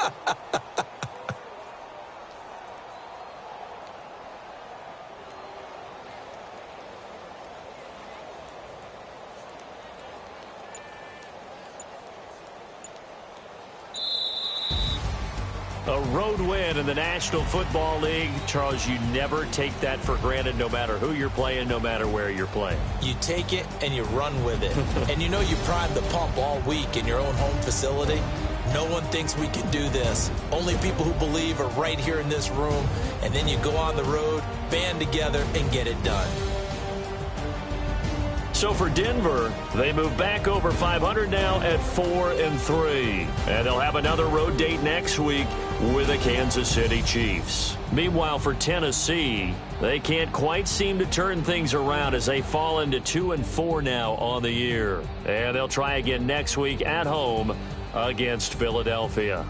A road win in the National Football League. Charles, you never take that for granted, no matter who you're playing, no matter where you're playing. You take it and you run with it. And you know you primed the pump all week in your own home facility. No one thinks we can do this. Only people who believe are right here in this room. And then you go on the road, band together, and get it done. So for Denver, they move back over 500 now at 4-3. And they'll have another road date next week with the Kansas City Chiefs. Meanwhile, for Tennessee, they can't quite seem to turn things around as they fall into 2-4 now on the year. And they'll try again next week at home against Philadelphia.